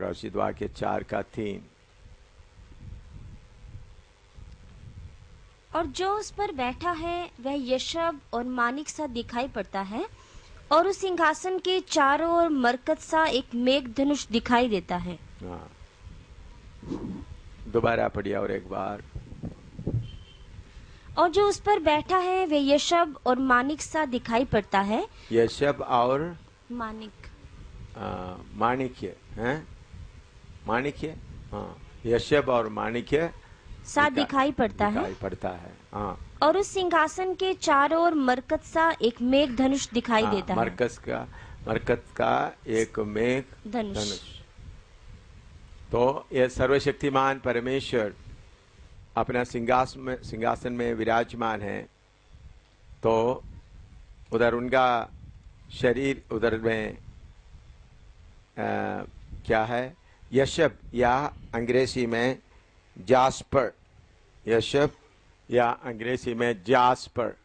प्रकाशित वाक्य 4:3। और जो उस पर बैठा है वह यशब और मानिक सा दिखाई पड़ता है, और उस सिंहासन के चारों ओर मरकत सा एक मेघधनुष दिखाई देता है। हाँ, दोबारा पढ़िए और एक बार। और जो उस पर बैठा है वह यशब और मानिक सा दिखाई पड़ता है। यशब और मानिक, माणिक्य है, माणिक्य, हाँ, यशब और माणिक्य सा दिखाई पड़ता है। हाँ। और उस सिंहासन के चारों ओर मरकत सा एक मेघधनुष दिखाई देता है। मरकत का एक मेघ धनुष। तो यह सर्वशक्तिमान परमेश्वर अपना सिंहासन में विराजमान है। तो उधर उनका शरीर, उधर में क्या है, यशब या अंग्रेजी में जास्पर, यशब या अंग्रेजी में जास्पर।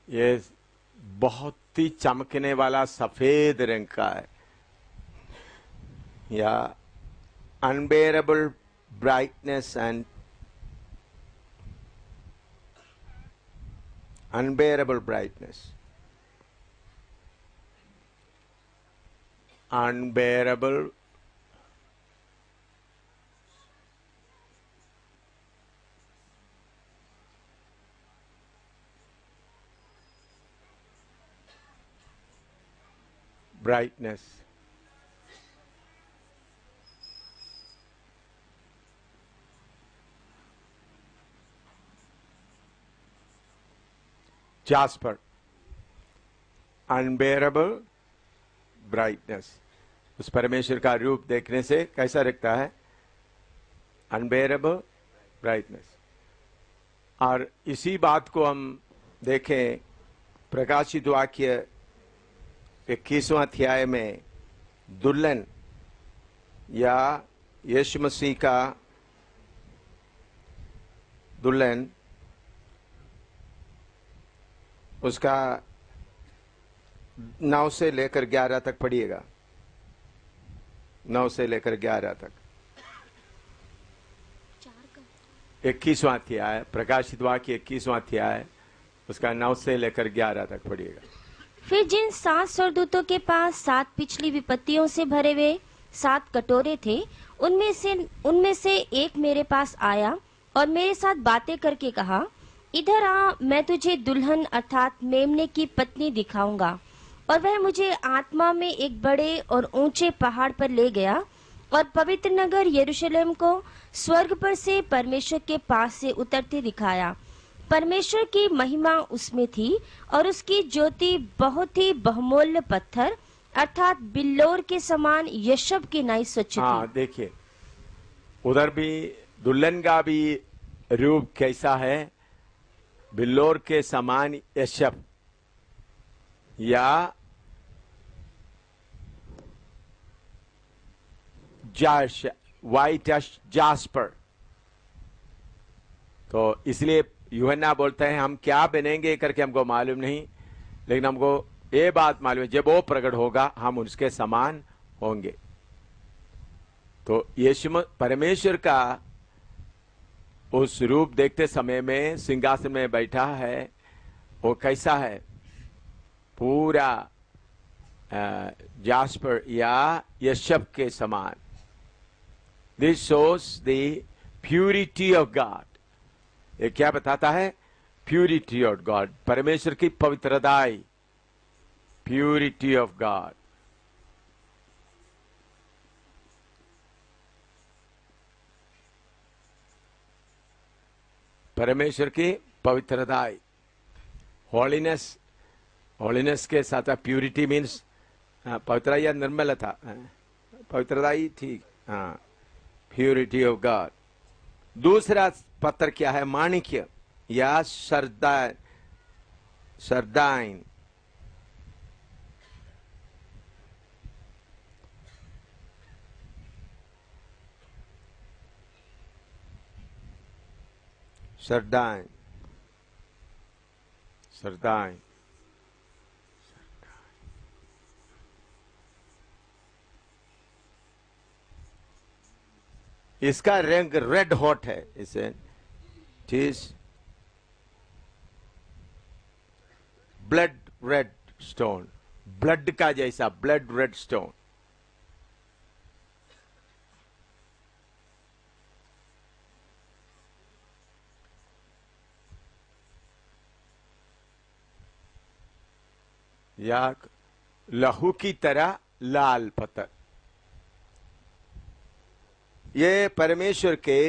ये बहुत ही चमकने वाला सफेद रंग का है, या unbearable brightness and unbearable brightness, unbearable brightness। Jasper, unbearable brightness. उस परमेश्वर का रूप देखने से कैसा दिखता है? Unbearable brightness. और इसी बात को हम देखें प्रकाशित वाक्य 21वां अध्याय में, दुल्हन या यीशु मसीह का दुल्हन, उसका 9 से लेकर 11 तक पढ़िएगा, 9 से लेकर 11 तक। 21वां अध्याय, प्रकाशित वाक्य 21वां अध्याय, उसका 9 से लेकर 11 तक पढ़िएगा। फिर जिन 7 स्वर्गदूतों के पास 7 पिछली विपत्तियों से भरे हुए 7 कटोरे थे, उनमें से एक मेरे पास आया और मेरे साथ बातें करके कहा, इधर आ, मैं तुझे दुल्हन अर्थात मेमने की पत्नी दिखाऊंगा। और वह मुझे आत्मा में एक बड़े और ऊंचे पहाड़ पर ले गया, और पवित्र नगर यरूशलेम को स्वर्ग पर से परमेश्वर के पास से उतरते दिखाया। परमेश्वर की महिमा उसमें थी, और उसकी ज्योति बहुत ही बहुमूल्य पत्थर अर्थात बिल्लोर के समान यशब की नाई स्वच्छ थी। हाँ, देखिए उधर भी दुल्हन का भी रूप कैसा है? बिल्लोर के समान यशब, या व्हाइट जास्पर। तो इसलिए यूहन्ना बोलते हैं हम क्या बनेंगे करके हमको मालूम नहीं, लेकिन हमको ये बात मालूम है जब वो प्रकट होगा हम उसके समान होंगे। तो यीशु परमेश्वर का उस रूप देखते समय में सिंहासन में बैठा है, वो कैसा है? पूरा जास्पर या यशब के समान। This shows the purity of God. ये क्या बताता है? प्यूरिटी ऑफ गॉड, परमेश्वर की पवित्रताई, प्यूरिटी ऑफ गॉड। परमेश्वर की पवित्रताई, होलीनेस। होलीनेस के साथ प्यूरिटी मीन्स पवित्रता या निर्मलता, पवित्रता ही ठीक, हाँ, प्यूरिटी ऑफ गॉड। दूसरा पत्थर क्या है? माणिक्य या सरदाइन। सरदाइन, सरदाइन, सरदाइन। इसका रंग रेड हॉट है, इसे is blood red stone, blood का जैसा ब्लड रेड स्टोन। या लहू की तरह लाल पत्थर। ये परमेश्वर के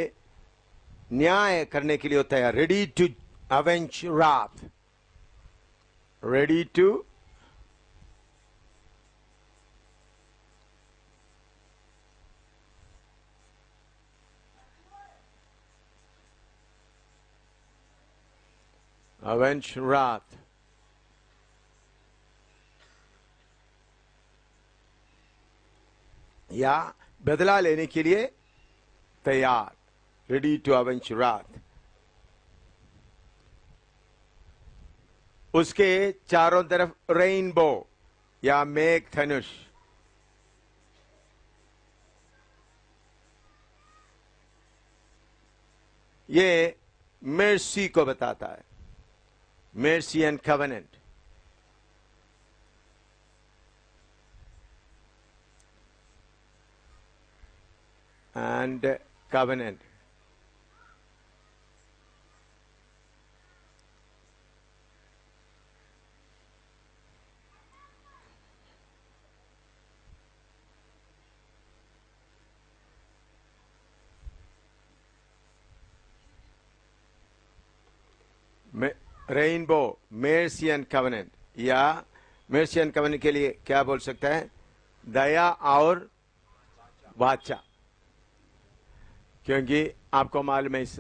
न्याय करने के लिए होता है, रेडी टू अवेंज रात, रेडी टू अवेंज रात। या बदला लेने के लिए तैयार, रेडी टू अवेंज रात। उसके चारों तरफ रेनबो या मेघ धनुष। ये मेर्सी को बताता है, mercy and covenant. and covenant. Rainbow, mercy and covenant, या मेर्सी एंड कवेनेंट के लिए क्या बोल सकता है? दया और वाचा। क्योंकि आपको मालूम है इस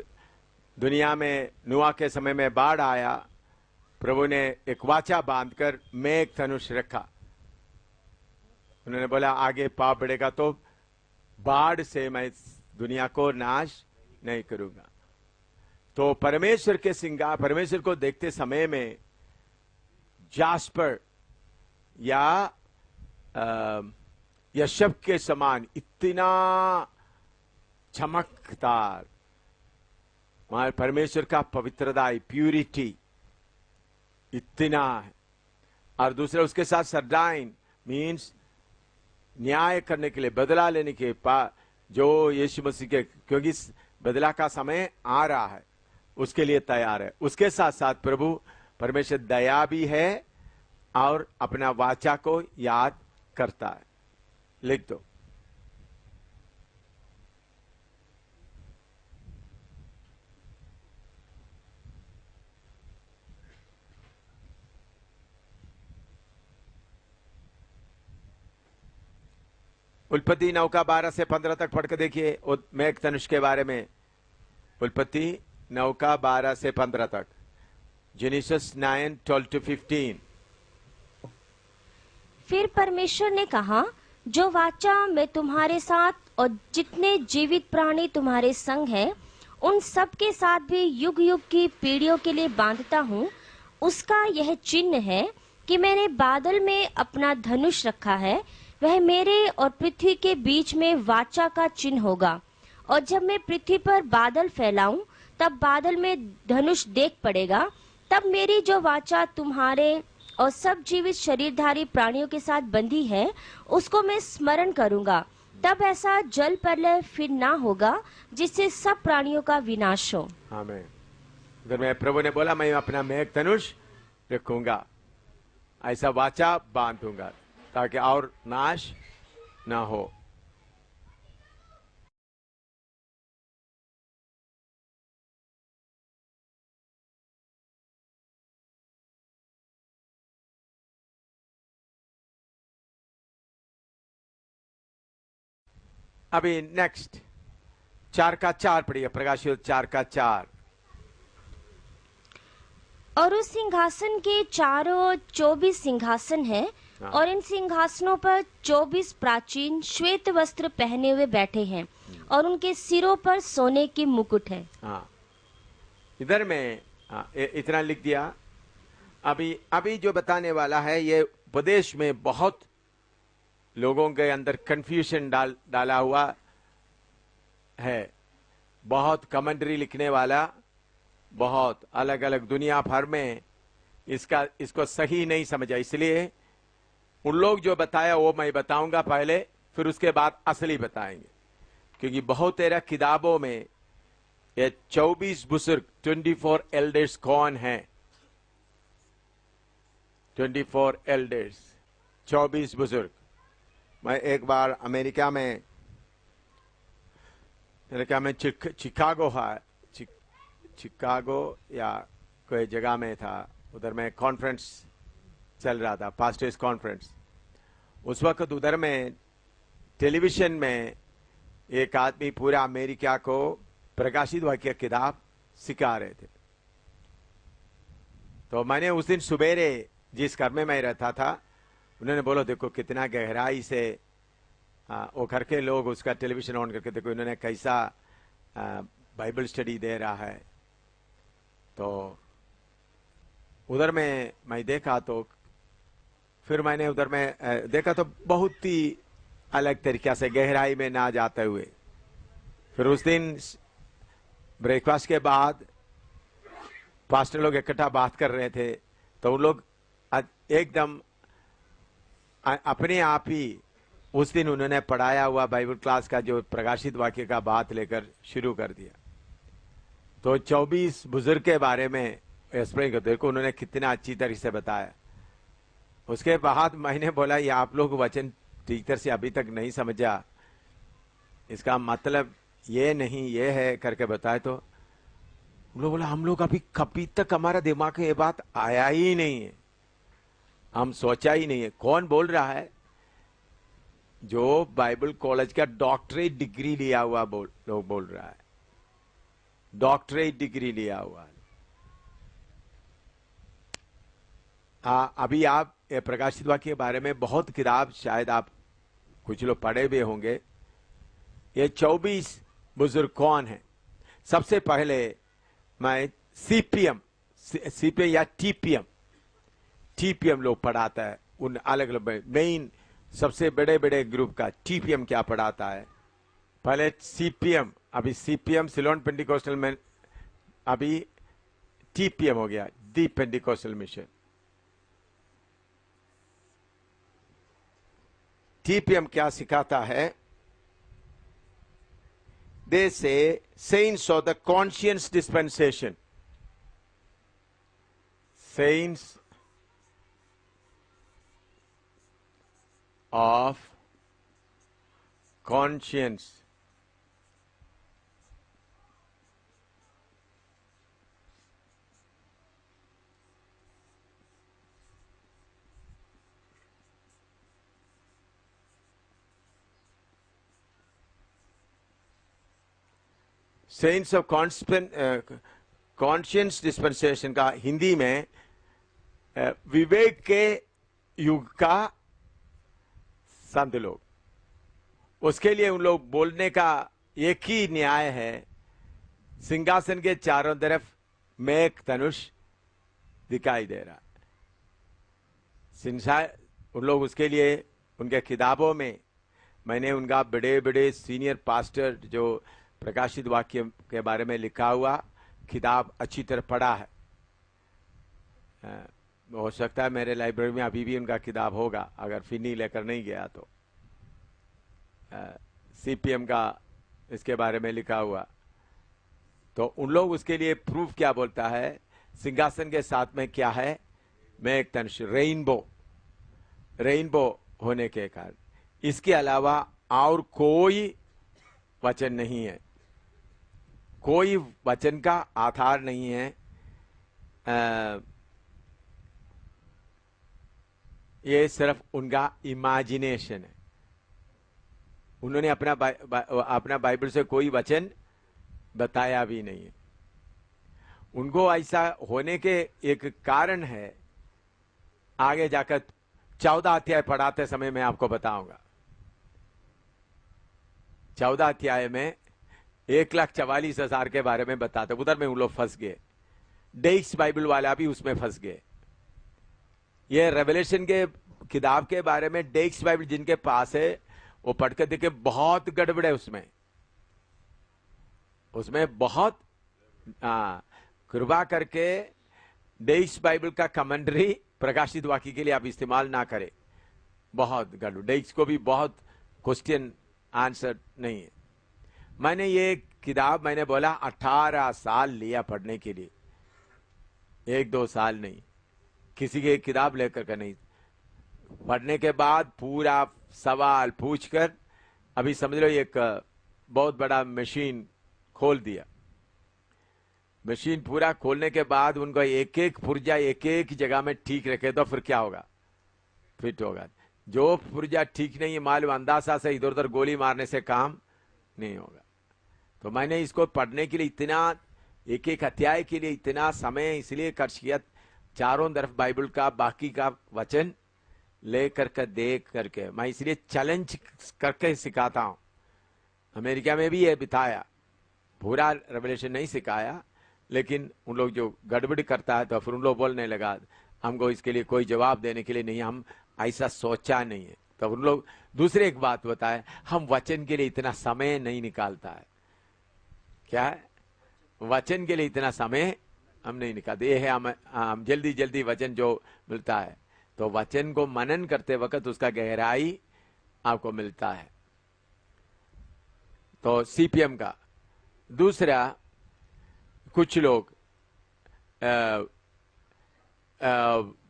दुनिया में नूह के समय में बाढ़ आया, प्रभु ने एक वाचा बांधकर मेघ धनुष रखा। उन्होंने बोला आगे पाप बढ़ेगा तो बाढ़ से मैं इस दुनिया को नाश नहीं करूंगा। तो परमेश्वर के सिंगार, परमेश्वर को देखते समय में जास्पर या यशब के समान इतना चमकदार, हमारे परमेश्वर का पवित्रता, प्यूरिटी इतना है। और दूसरा उसके साथ सरदाइन मीन्स न्याय करने के लिए, बदला लेने के जो यीशु मसीह के, क्योंकि बदला का समय आ रहा है, उसके लिए तैयार है। उसके साथ साथ प्रभु परमेश्वर दया भी है और अपना वाचा को याद करता है। लिख दो। उत्पत्ति 9 का 12 से 15 तक पढ़ के देखिए मेघ धनुष के बारे में। उत्पत्ति 9 का 12 से 15 तक। जेनेसिस 9:12-15। फिर परमेश्वर ने कहा, जो वाचा मैं तुम्हारे साथ और जितने जीवित प्राणी तुम्हारे संग हैं, उन सब के साथ भी युग युग की पीढ़ियों के लिए बांधता हूँ, उसका यह चिन्ह है कि मैंने बादल में अपना धनुष रखा है। वह मेरे और पृथ्वी के बीच में वाचा का चिन्ह होगा। और जब मैं पृथ्वी पर बादल फैलाऊं, तब बादल में धनुष देख पड़ेगा। तब मेरी जो वाचा तुम्हारे और सब जीवित शरीरधारी प्राणियों के साथ बंधी है, उसको मैं स्मरण करूंगा। तब ऐसा जल प्रलय फिर ना होगा, जिससे सब प्राणियों का विनाश हो। आमीन। अगर मैं प्रभु ने बोला मैं अपना मेघ धनुष रखूंगा, ऐसा वाचा बांधूंगा ताकि और नाश ना हो। अभी नेक्स्ट 4 का 4 पढ़िए, प्रकाशित 4 का 4। और उस सिंहासन के चारों 24 सिंहासन हैं, और इन सिंहासनों पर 24 प्राचीन श्वेत वस्त्र पहने हुए बैठे हैं, और उनके सिरों पर सोने की मुकुट है। हाँ, इधर में इतना लिख दिया। अभी जो बताने वाला है ये उपदेश में बहुत लोगों के अंदर कंफ्यूजन डाला हुआ है, बहुत कमेंट्री लिखने वाला, बहुत अलग अलग दुनिया भर में इसको सही नहीं समझा। इसलिए उन लोग जो बताया वो मैं बताऊंगा पहले, फिर उसके बाद असली बताएंगे। क्योंकि बहुत तेरा किताबों में ये 24 बुजुर्ग 24 एल्डर्स कौन हैं? 24 एल्डर्स, 24 बुजुर्ग। मैं एक बार अमेरिका में चिकागो चिकागो या कोई जगह में था, उधर में कॉन्फ्रेंस चल रहा था, पास्टर्स कॉन्फ्रेंस। उस वक्त उधर में टेलीविजन में एक आदमी पूरा अमेरिका को प्रकाशित वाक्य किताब सिखा रहे थे। तो मैंने उस दिन सुबेरे जिस घर में मैं रहता था, उन्होंने बोला देखो कितना गहराई से वो घर के लोग उसका टेलीविजन ऑन करके देखो इन्होंने कैसा बाइबल स्टडी दे रहा है। तो उधर में मैं देखा, तो फिर मैंने उधर में देखा तो बहुत ही अलग तरीके से गहराई में ना जाते हुए, फिर उस दिन ब्रेकफास्ट के बाद पास्टर लोग इकट्ठा बात कर रहे थे, तो उन लोग एकदम अपने आप ही उस दिन उन्होंने पढ़ाया हुआ बाइबल क्लास का जो प्रकाशित वाक्य का बात लेकर शुरू कर दिया। तो 24 बुजुर्ग के बारे में एक्सप्लेन करते, देखो उन्होंने कितना अच्छी तरह से बताया। उसके बाद मैंने बोला ये आप लोग वचन टीचर से अभी तक नहीं समझा, इसका मतलब ये नहीं ये है करके बताए। तो लोग बोला हम लोग कभी तक हमारा दिमाग में ये बात आया ही नहीं है, हम सोचा ही नहीं है। कौन बोल रहा है? जो बाइबल कॉलेज का डॉक्टरेट डिग्री लिया हुआ लोग बोल रहा है, डॉक्टरेट डिग्री लिया हुआ। अभी आप प्रकाशित वाक्य के बारे में बहुत किताब शायद आप कुछ लोग पढ़े भी होंगे। ये 24 बुजुर्ग कौन है? सबसे पहले मैं सीपीएम या टीपीएम लोग पढ़ाता है, उन अलग अलग मेन सबसे बड़े बड़े ग्रुप का टीपीएम क्या पढ़ाता है। पहले सीपीएम, अभी सीपीएम सिलोन पेंटिकोस्टल में, अभी टीपीएम हो गया, दी पेंटिकोस्टल मिशन। टीपीएम क्या सिखाता है? They say saints of the conscience dispensation. Saints of conscience. Sense of conscience dispensation का हिंदी में विवेक के युग का संत लोग, उसके लिए उन लोग बोलने का एक ही न्याय है, सिंहासन के चारों तरफ मेघ धनुष दिखाई दे रहा है। उन लोग उसके लिए उनके किताबों में मैंने उनका बड़े बड़े सीनियर पास्टर जो प्रकाशित वाक्य के बारे में लिखा हुआ किताब अच्छी तरह पढ़ा है। हो सकता है मेरे लाइब्रेरी में अभी भी उनका किताब होगा, अगर फिनी लेकर नहीं गया तो। सीपीएम का इसके बारे में लिखा हुआ, तो उन लोग उसके लिए प्रूफ क्या बोलता है? सिंहासन के साथ में क्या है? मेघ धनुष, रेइनबो होने के कारण। इसके अलावा और कोई वचन नहीं है, कोई वचन का आधार नहीं है। ये सिर्फ उनका इमेजिनेशन है। उन्होंने अपना बाइबल से कोई वचन बताया भी नहीं है। उनको ऐसा होने के एक कारण है, आगे जाकर 14 अध्याय पढ़ाते समय मैं आपको बताऊंगा। 14 अध्याय में 1,44,000 के बारे में बताते, उधर में उन लोग फंस गए। डेक्स बाइबल वाला भी उसमें फंस गए। ये रेवलेशन के किताब के बारे में डेक्स बाइबल जिनके पास है वो पढ़कर देखे, बहुत गड़बड़ है उसमें। उसमें बहुत कृपा करके डेइक्स बाइबल का कमेंट्री प्रकाशित वाक्य के लिए आप इस्तेमाल ना करें। बहुत गड़बड़, डेइक्स को भी बहुत क्वेश्चन आंसर नहीं है। मैंने ये किताब मैंने बोला 18 साल लिया पढ़ने के लिए, 1-2 साल नहीं, किसी की एक किताब लेकर के नहीं, पढ़ने के बाद पूरा सवाल पूछकर अभी समझ लो एक बहुत बड़ा मशीन खोल दिया। मशीन पूरा खोलने के बाद उनको एक एक पुर्जा एक एक जगह में ठीक रखे तो फिर क्या होगा, फिट होगा। जो पुर्जा ठीक नहीं है मालूम, अंदाजा से इधर उधर गोली मारने से काम नहीं होगा। तो मैंने इसको पढ़ने के लिए इतना, एक एक अध्याय के लिए इतना समय इसलिए खर्च किया, चारों तरफ बाइबल का बाकी का वचन ले करके देख करके मैं इसलिए चैलेंज करके सिखाता हूं। अमेरिका में भी ये बिताया, पूरा रेवलेशन नहीं सिखाया, लेकिन उन लोग जो गड़बड़ करता है तो फिर उन लोग बोलने लगा हमको इसके लिए कोई जवाब देने के लिए नहीं, हम ऐसा सोचा नहीं है। तो उन लोग दूसरे एक बात बताए, हम वचन के लिए इतना समय नहीं निकालता है। क्या है? वचन के लिए इतना समय हम नहीं निकालते। ये है हम जल्दी जल्दी वचन जो मिलता है, तो वचन को मनन करते वक्त उसका गहराई आपको मिलता है। तो सीपीएम का दूसरा, कुछ लोग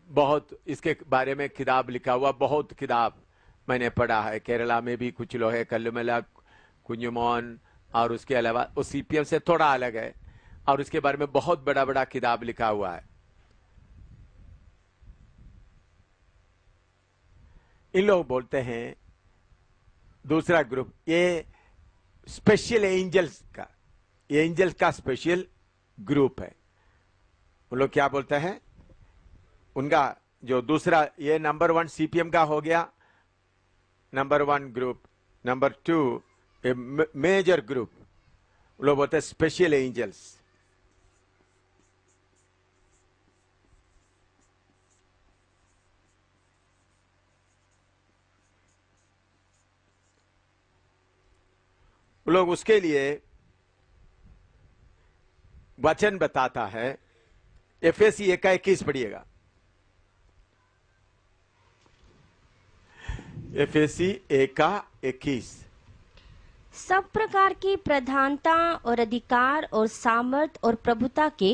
बहुत इसके बारे में किताब लिखा हुआ, बहुत किताब मैंने पढ़ा है। केरला में भी कुछ लोग है, कल्लुमला, कुंजमोन, और उसके अलावा वो सीपीएम से थोड़ा अलग है, और उसके बारे में बहुत बड़ा बड़ा किताब लिखा हुआ है। इन लोग बोलते हैं दूसरा ग्रुप, ये स्पेशल एंजल्स का, ये एंजल्स का स्पेशल ग्रुप है। वो लोग क्या बोलते हैं, उनका जो दूसरा, ये नंबर 1 सीपीएम का हो गया, number 1 group. Number 2 major group, वो लोग बोलते हैं स्पेशल एंजल्स। लोग उसके लिए वचन बताता है। एफएसी 1:21 पढ़िएगा। एफएसी 1:21। सब प्रकार की प्रधानता और अधिकार और सामर्थ और प्रभुता के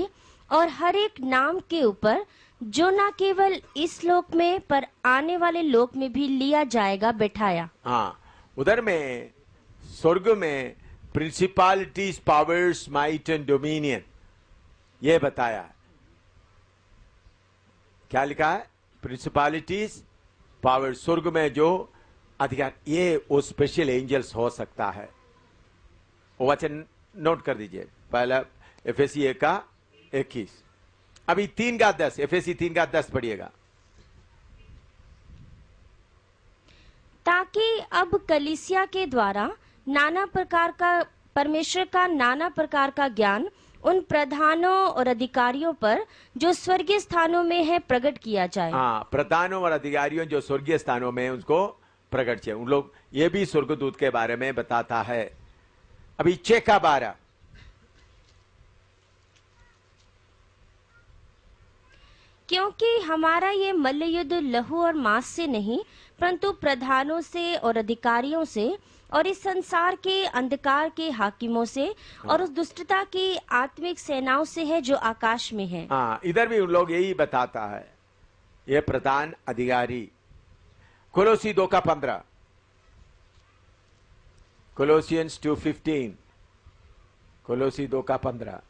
और हर एक नाम के ऊपर, जो न केवल इस लोक में पर आने वाले लोक में भी लिया जाएगा, बैठाया। हाँ, उधर में स्वर्ग में प्रिंसिपालिटीज, पावर्स, माइट एंड डोमिनियन, ये बताया है। क्या लिखा है? प्रिंसिपालिटीज, पावर, स्वर्ग में जो अधिकार, ये वो स्पेशल एंजल्स हो सकता है। वो वचन नोट कर दीजिए, पहला एफएसी 1:21। अभी 3:10, एफएसी 3:10 पढ़िएगा। ताकि अब कलीसिया के द्वारा नाना प्रकार का परमेश्वर का नाना प्रकार का ज्ञान उन प्रधानों और अधिकारियों पर जो स्वर्गीय स्थानों में है प्रकट किया जाए। हाँ, प्रधानों और अधिकारियों जो स्वर्गीय स्थानों में, उसको प्रकट किया। उन लोग, ये भी स्वर्गदूत के बारे में बताता है। अभी 6:12। क्योंकि हमारा ये मल्ल युद्ध लहू और मांस से नहीं, परंतु प्रधानों से और अधिकारियों से और इस संसार के अंधकार के हाकिमों से और उस दुष्टता की आत्मिक सेनाओं से है जो आकाश में है। हाँ, इधर भी उन लोग यही बताता है, ये प्रधान अधिकारी। कोलोसी 2:15, कोलोसियंस 2:15, कोलोसी 2:15।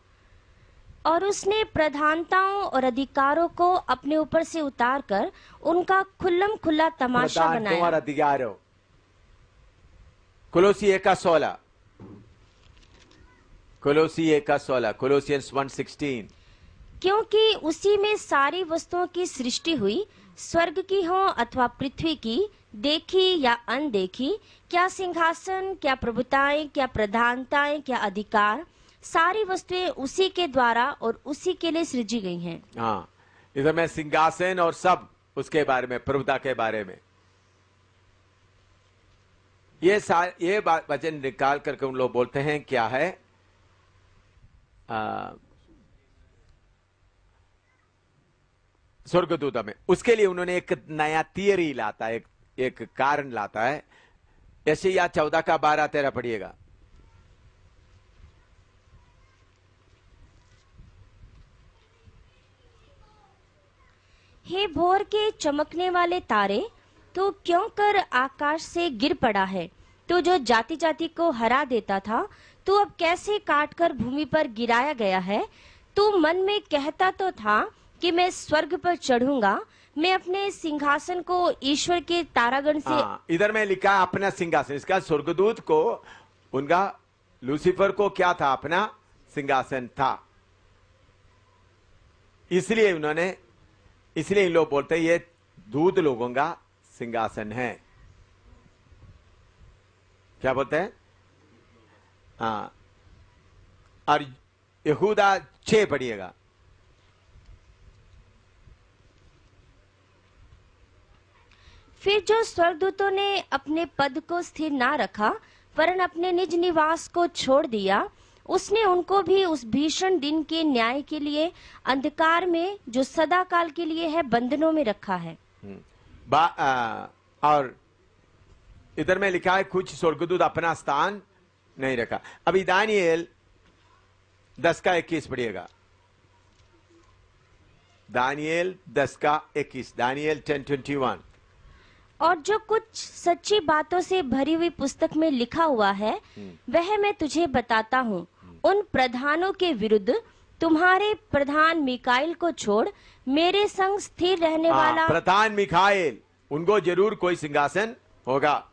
और उसने प्रधानताओं और अधिकारों को अपने ऊपर से उतारकर उनका खुल्लम खुल्ला तमाशा बनाया। और अधिकारों, कोलोसी 1:16, कोलोसी 1:16, कोलोसियंस 1:16। क्योंकि उसी में सारी वस्तुओं की सृष्टि हुई, स्वर्ग की हो अथवा पृथ्वी की, देखी या अनदेखी, क्या सिंहासन, क्या प्रभुताएं, क्या प्रधानताएं, क्या अधिकार, सारी वस्तुएं उसी के द्वारा और उसी के लिए सृजी गई हैं। हाँ, इधर में सिंहासन और सब उसके बारे में, प्रभुता के बारे में, ये वचन निकाल करके उन लोग बोलते हैं क्या है, स्वर्गदूतों में, उसके लिए उन्होंने एक नया थियरी लाता है, एक कारण लाता है। यशायाह 14 का 12-13 पढ़िएगा। हे भोर के चमकने वाले तारे, तू क्यों कर आकाश से गिर पड़ा है? तू जो जाति जाति को हरा देता था, तू अब कैसे काट कर भूमि पर गिराया गया है? तू मन में कहता तो था कि मैं स्वर्ग पर चढ़ूंगा, मैं अपने सिंहासन को ईश्वर के तारागण से। इधर में लिखा अपना सिंहासन, इसका स्वर्गदूत को, उनका लूसीफर को क्या था? अपना सिंहासन था। इसलिए इन लोग बोलते हैं ये दूत लोगों का सिंहासन है। क्या बोलते हैं? और यहूदा 6 पढ़िएगा। फिर जो स्वर्गदूतों ने अपने पद को स्थिर ना रखा, वरन अपने निज निवास को छोड़ दिया, उसने उनको भी उस भीषण दिन के न्याय के लिए अंधकार में, जो सदा काल के लिए है, बंधनों में रखा है। और इधर में लिखा है कुछ स्वर्गदूत अपना स्थान नहीं रखा। अभी दानियेल 10 का 21 पढ़िएगा। दानियेल 10 का 21, दानियेल 10:21। और जो कुछ सच्ची बातों से भरी हुई पुस्तक में लिखा हुआ है, वह मैं तुझे बताता हूँ। उन प्रधानों के विरुद्ध तुम्हारे प्रधान मिकाइल को छोड़ मेरे संग स्थिर रहने वाला। प्रधान मिकाइल, उनको जरूर कोई सिंहासन होगा।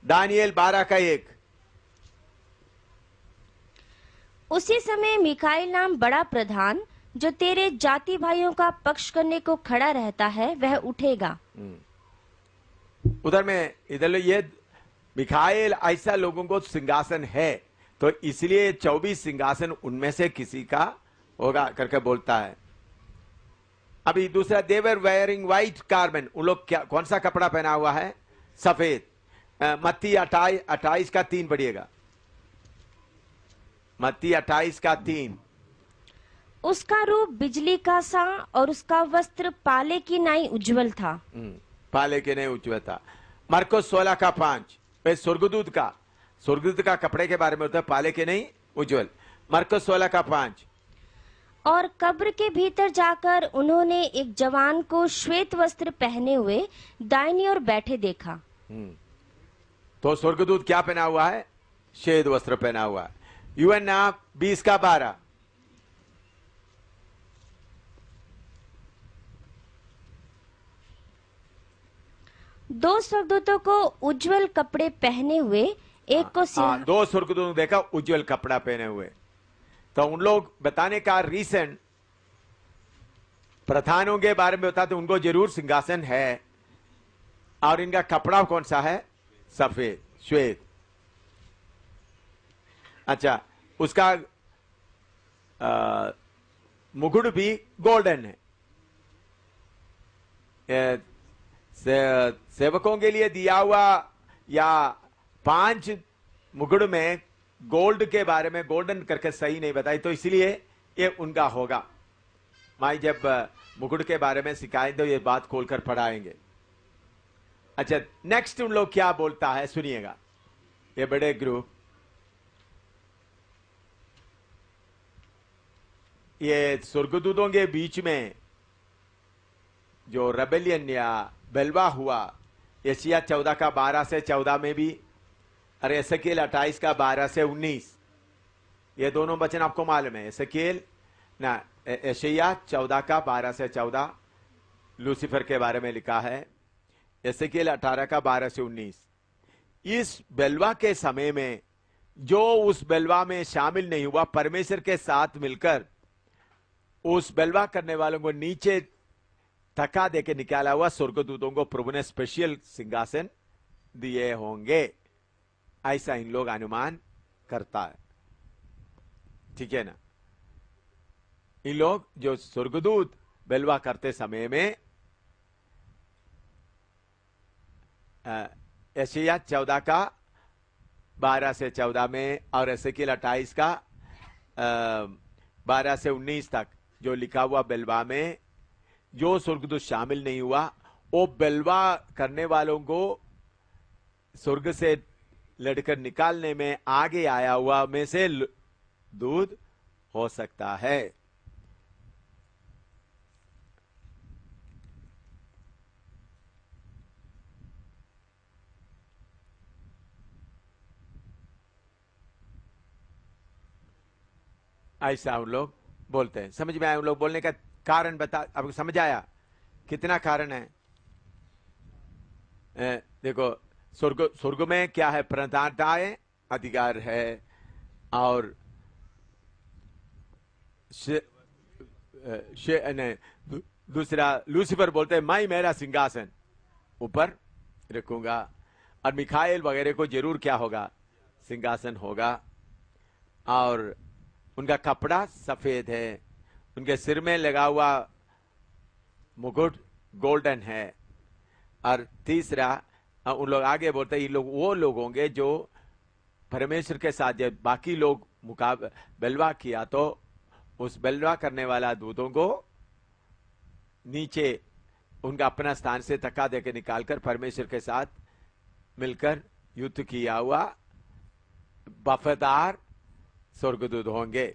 दानियेल 12 का 1। उसी समय मिकाइल नाम बड़ा प्रधान, जो तेरे जाति भाइयों का पक्ष करने को खड़ा रहता है, वह उठेगा। इधर ये मिकाइल ऐसा लोगों को सिंहासन है, तो इसलिए 24 सिंहासन उनमें से किसी का होगा करके बोलता है। अभी दूसरा, देवर वेयरिंग व्हाइट गारमेंट, उन लोग क्या, कौन सा कपड़ा पहना हुआ है? सफेद। मत्ती 28 का 3 पढ़िएगा। मत्ती 28 का 3। उसका रूप बिजली का सा और उसका वस्त्र पाले की नाई उज्जवल था। पाले के नहीं उज्जवल था। मरकुस 16 का 5, स्वर्गदूत का कपड़े के बारे में होता है, पाले के नहीं उज्जवल। मरकुस 16 का 5। और कब्र के भीतर जाकर उन्होंने एक जवान को श्वेत वस्त्र पहने हुए दाहिनी ओर बैठे देखा। तो स्वर्गदूत क्या पहना हुआ है? श्वेत वस्त्र पहना हुआ है। यूहन्ना 20 का 12। दो स्वर्गदूतों को उज्जवल कपड़े पहने हुए, एक को दो स्वर्गदूतों देखा उज्जवल कपड़ा पहने हुए। तो उन लोग बताने का रीजन, प्रधानों के बारे में बताते उनको जरूर सिंहासन है, और इनका कपड़ा कौन सा है? सफेद, श्वेत। अच्छा, उसका मुकुट भी गोल्डन है। सेवकों के लिए दिया हुआ या 5 मुकुट में गोल्ड के बारे में गोल्डन करके सही नहीं बताई, तो इसलिए ये उनका होगा। माई जब मुकुट के बारे में सिखाएं तो ये बात खोलकर पढ़ाएंगे। अच्छा, नेक्स्ट उन लोग क्या बोलता है सुनिएगा। ये बड़े ग्रुप, ये स्वर्गदूतों के बीच में जो रेबेलियन या बलवा हुआ, यशायाह 14 का 12 से 14 में भी, और एसेकिएल 28 का 12 से 19, ये दोनों वचन आपको मालूम है। यशायाह 14 का 12 से 14 लूसीफर के बारे में लिखा है। एसेकिएल 18 का 12 से 19, इस बलवा के समय में जो उस बलवा में शामिल नहीं हुआ, परमेश्वर के साथ मिलकर उस बलवा करने वालों को नीचे धक्का देके निकाला हुआ स्वर्गदूतों को प्रभु ने स्पेशल सिंहासन दिए होंगे, ऐसा इन लोग अनुमान करता है। ठीक है ना? इन लोग जो स्वर्गदूत बलवा करते समय में यशायाह 14 का 12 से 14 में और एसेकिएल 28 का 12 से 19 तक जो लिखा हुआ बेलवा में, जो स्वर्गदूत शामिल नहीं हुआ, वो बेलवा करने वालों को स्वर्ग से लड़कर निकालने में आगे आया हुआ में से दूत हो सकता है। ऐसा हम लोग बोलते हैं। समझ में आया? हम लोग बोलने का कारण बता, अब समझ आया कितना कारण है? देखो, स्वर्ग में क्या है? प्रधानताएं, अधिकार है, और दूसरा लूसीफर बोलते हैं मैं मेरा सिंहासन ऊपर रखूंगा, और मिखाएल वगैरह को जरूर क्या होगा? सिंहासन होगा। और उनका कपड़ा सफेद है, उनके सिर में लगा हुआ मुकुट गोल्डन है। और तीसरा उन लोग आगे बोलते हैं, ये लोग वो लोग होंगे जो परमेश्वर के साथ जब बाकी लोग बेलवा किया तो उस बेलवा करने वाला दूतों को नीचे उनका अपना स्थान से धक्का देकर निकालकर परमेश्वर के साथ मिलकर युद्ध किया हुआ वफादार स्वर्गदूत होंगे।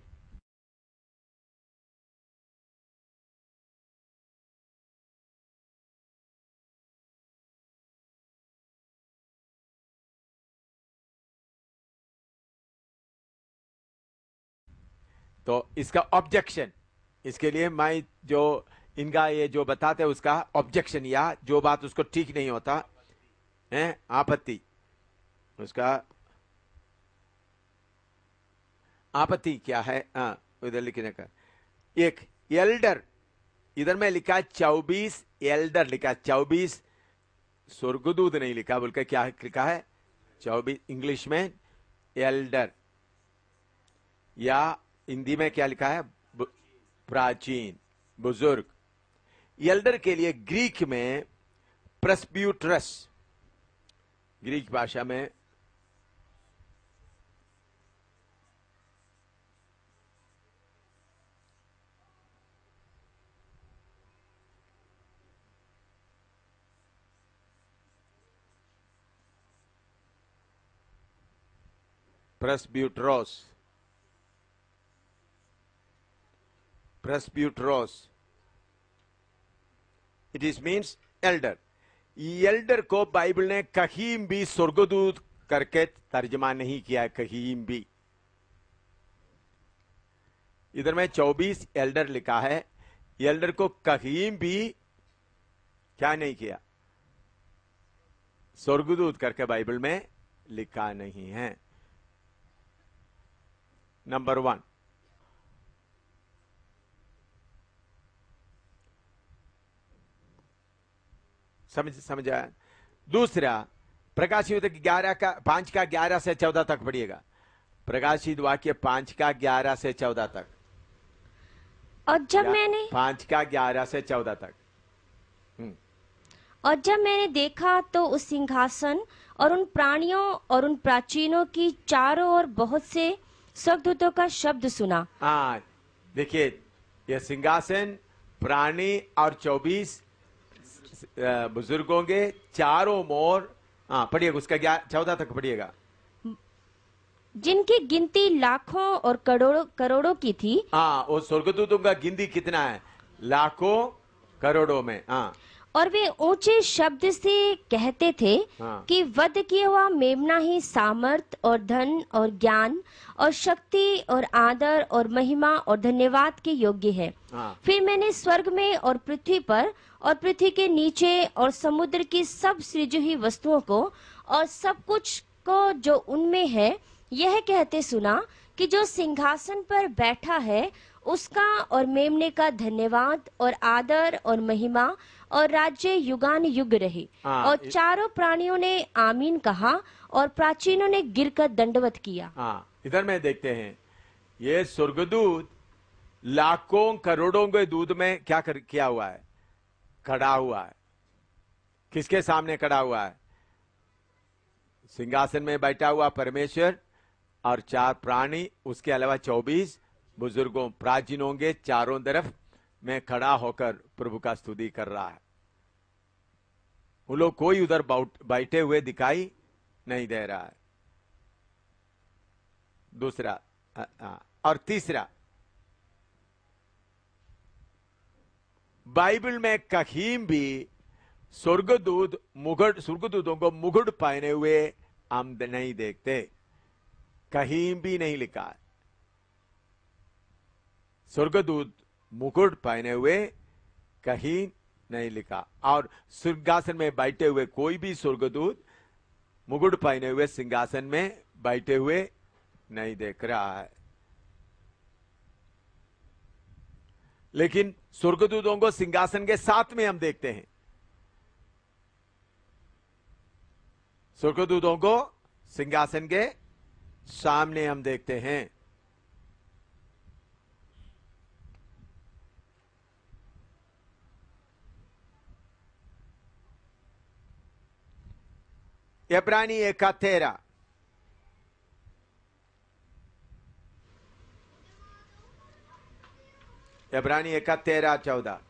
तो इसका ऑब्जेक्शन, इसके लिए मैं जो इनका ये जो बताते हैं उसका ऑब्जेक्शन, या जो बात उसको ठीक नहीं होता है, आपत्ति, उसका आपत्ति क्या है? इधर लिखने का एक एल्डर, इधर में लिखा 24 एल्डर लिखा, 24 स्वर्गदूत नहीं लिखा, बोलकर क्या लिखा है? 24 इंग्लिश में एल्डर, या हिंदी में क्या लिखा है? प्राचीन, बुजुर्ग। एल्डर के लिए ग्रीक में प्रेस्ब्यूटरस, ग्रीक भाषा में प्रेस्ब्यूटरोस, प्रेस्ब्यूटरोस, it is means elder. Elder को बाइबल ने कहीं भी स्वर्गदूत करके तर्जमा नहीं किया है, कहीं भी। इधर में 24 एल्डर लिखा है, एल्डर को कहीं भी क्या नहीं किया? स्वर्गदूत करके बाइबल में लिखा नहीं है। नंबर 1, समझ आया? दूसरा, प्रकाशित 11 का 5 का 11 से 14 तक पढ़िएगा। प्रकाशित वाक्य 5 का 11 से 14 तक। और जब मैंने 5 का 11 से 14 तक। और जब मैंने देखा तो उस सिंहासन और उन प्राणियों और उन प्राचीनों की चारों ओर बहुत से स्वर्गदूतों का शब्द सुना। हाँ, देखिए, यह सिंहासन, प्राणी और 24 बुजुर्ग होंगे चारों ओर। हाँ, पढ़िएगा, उसका 14 तक पढ़िएगा। जिनकी गिनती लाखों और करोड़ों करोड़ों की थी। हाँ, वो स्वर्गदूतों का गिनती कितना है? लाखों करोड़ों में। हाँ, और वे ऊंचे शब्द से कहते थे कि वध किया हुआ मेमना ही सामर्थ और धन और ज्ञान और शक्ति और आदर और महिमा और धन्यवाद के योग्य है। फिर मैंने स्वर्ग में और पृथ्वी पर और पृथ्वी के नीचे और समुद्र की सब सृजी हुई वस्तुओं को और सब कुछ को जो उनमें है यह कहते सुना कि जो सिंहासन पर बैठा है उसका और मेमने का धन्यवाद और आदर और महिमा और राज्य युगान युग रहे। और चारों प्राणियों ने आमीन कहा और प्राचीनों ने गिरकर दंडवत किया। इधर में देखते हैं, ये स्वर्गदूत लाखों करोड़ों के दूत में क्या किया हुआ है? खड़ा हुआ है। किसके सामने खड़ा हुआ है? सिंहासन में बैठा हुआ परमेश्वर और 4 प्राणी, उसके अलावा 24 बुजुर्गों प्राचीनों के चारों तरफ में खड़ा होकर प्रभु का स्तुति कर रहा है। वो लोग कोई उधर बैठे हुए दिखाई नहीं दे रहा है। दूसरा और तीसरा, बाइबल में कहीं भी स्वर्गदूतों को मुकुट पहने हुए हम नहीं देखते, कहीं भी नहीं लिखा है। स्वर्गदूत मुकुट पहने हुए कहीं नहीं लिखा, और सिंहासन में बैठे हुए कोई भी स्वर्गदूत मुकुट पहने हुए सिंहासन में बैठे हुए नहीं देख रहा है। लेकिन स्वर्गदूतों को सिंहासन के साथ में हम देखते हैं। स्वर्गदूतों को सिंहासन के सामने हम देखते हैं। इब्रानी 1:13, इब्रानी 1:13-14,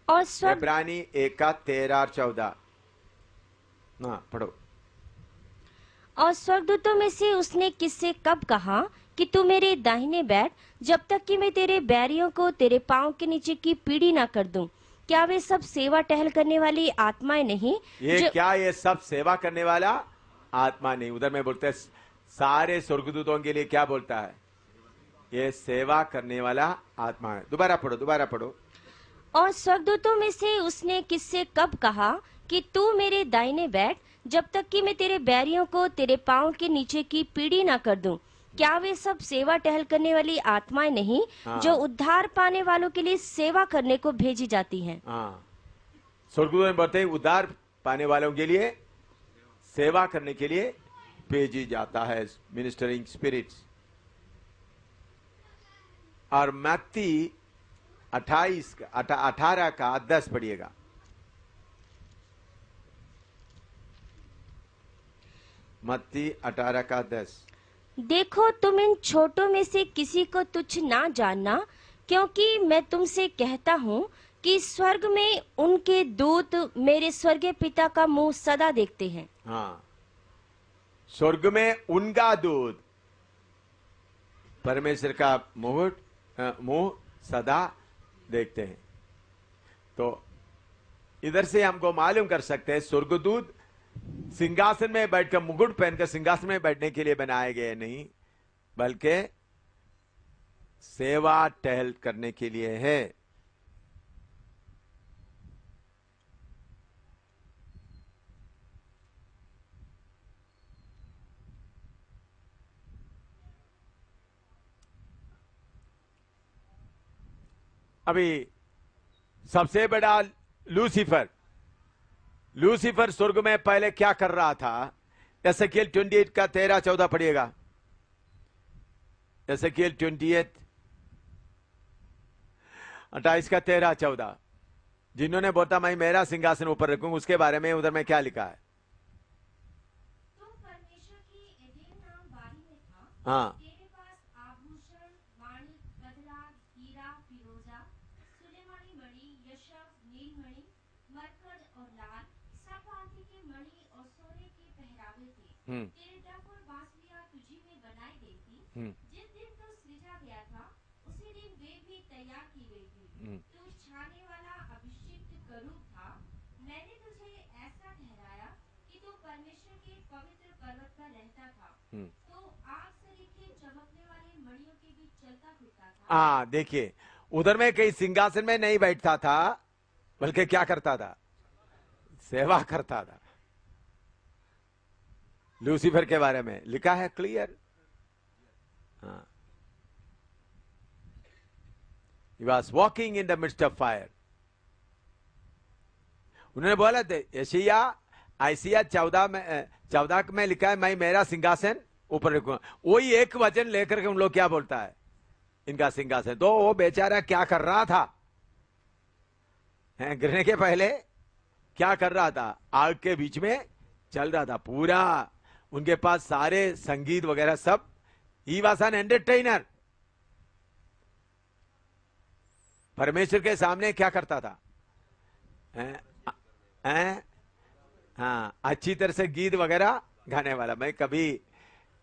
और स्वर्ग इब्रानी 1:13-14, हाँ पढ़ो। और स्वर्गदूतों में से उसने किससे कब कहा कि तू मेरे दाहिने बैठ, जब तक कि मैं तेरे बैरियों को तेरे पांव के नीचे की पीढ़ी ना कर दूं? क्या वे सब सेवा टहल करने वाली आत्माएं नहीं? क्या ये सब सेवा करने वाला आत्मा नहीं? उधर में बोलते हैं सारे स्वर्गदूतों के लिए क्या बोलता है? ये सेवा करने वाला आत्मा है। दोबारा पढ़ो। और स्वर्गदूतों में से उसने किससे कब कहा कि तू मेरे दाहिने बैठ, जब तक कि मैं तेरे बैरियों को तेरे पांव के नीचे की पीढ़ी ना कर दूं? क्या वे सब सेवा टहल करने वाली आत्माएं नहीं? हाँ। जो उद्धार पाने वालों के लिए सेवा करने को भेजी जाती हैं। हाँ, स्वर्गदूत में बोलते हैं उद्धार पाने वालों के लिए सेवा करने के लिए भेजी जाता है, मिनिस्टरिंग स्पिरिट्स। और मत्ती 18:10 पढ़िएगा। मत्ती 18:10। देखो, तुम इन छोटों में से किसी को तुच्छ ना जानना, क्योंकि मैं तुमसे कहता हूँ कि स्वर्ग में उनके दूत मेरे स्वर्गीय पिता का मुंह सदा देखते हैं। हाँ, स्वर्ग में उनका दूत परमेश्वर का मुंह सदा देखते हैं। तो इधर से हमको मालूम कर सकते हैं स्वर्गदूत सिंहासन में बैठकर मुकुट पहनकर सिंहासन में बैठने के लिए बनाए गए नहीं, बल्कि सेवा टहल करने के लिए है। अभी सबसे बड़ा लूसीफर स्वर्ग में पहले क्या कर रहा था? एसेकिएल 28:13-14 पढ़िएगा। एसेकिएल 28:13-14। जिन्होंने बोला मैं मेरा सिंहासन ऊपर रखूंगा, उसके बारे में उधर में क्या लिखा है? तो परमेश्वर की एदेन नाम बारी में था। हाँ, तेरे पास आभूषण, माणिक, कतरा, हीरा, फिरोजा, सुलेमानी मणि, यशब, नीलमणि, मरकत और लाल, सब भांति के मणि और सोने के पहरावे थे। तेरे डफ और बांसुरियां तुझी में बनाई गई थी। जिस दिन तो सृजा गया था, उसी दिन वे भी तैयार की गई थी। तू छाने वाला अभिषिक्त करूब था। मैंने तुझे ऐसा ठहराया कि तू परमेश्वर के पवित्र पर्वत पर रहता था। तो आग सरीखे चमकने वाले मणियों के बीच चलता फिरता था। हाँ, देखिए उधर में कहीं सिंहासन में नहीं बैठता था, बल्कि क्या करता था? सेवा करता था। लूसीफर के बारे में लिखा है क्लियर। हाँ, he was walking in the midst of fire। उन्होंने बोला थे आइसिया 14 में लिखा है मैं मेरा सिंहासन ऊपर रखूंगा। वही एक वचन लेकर के उन लोग क्या बोलता है? इनका सिंहासन। तो वो बेचारा क्या कर रहा था? गिरने के पहले क्या कर रहा था? आग के बीच में चल रहा था पूरा। उनके पास सारे संगीत वगैरह सब। He was an entertainer. परमेश्वर के सामने क्या करता था? हैं? हाँ, अच्छी तरह से गीत वगैरह गाने वाला। मैं कभी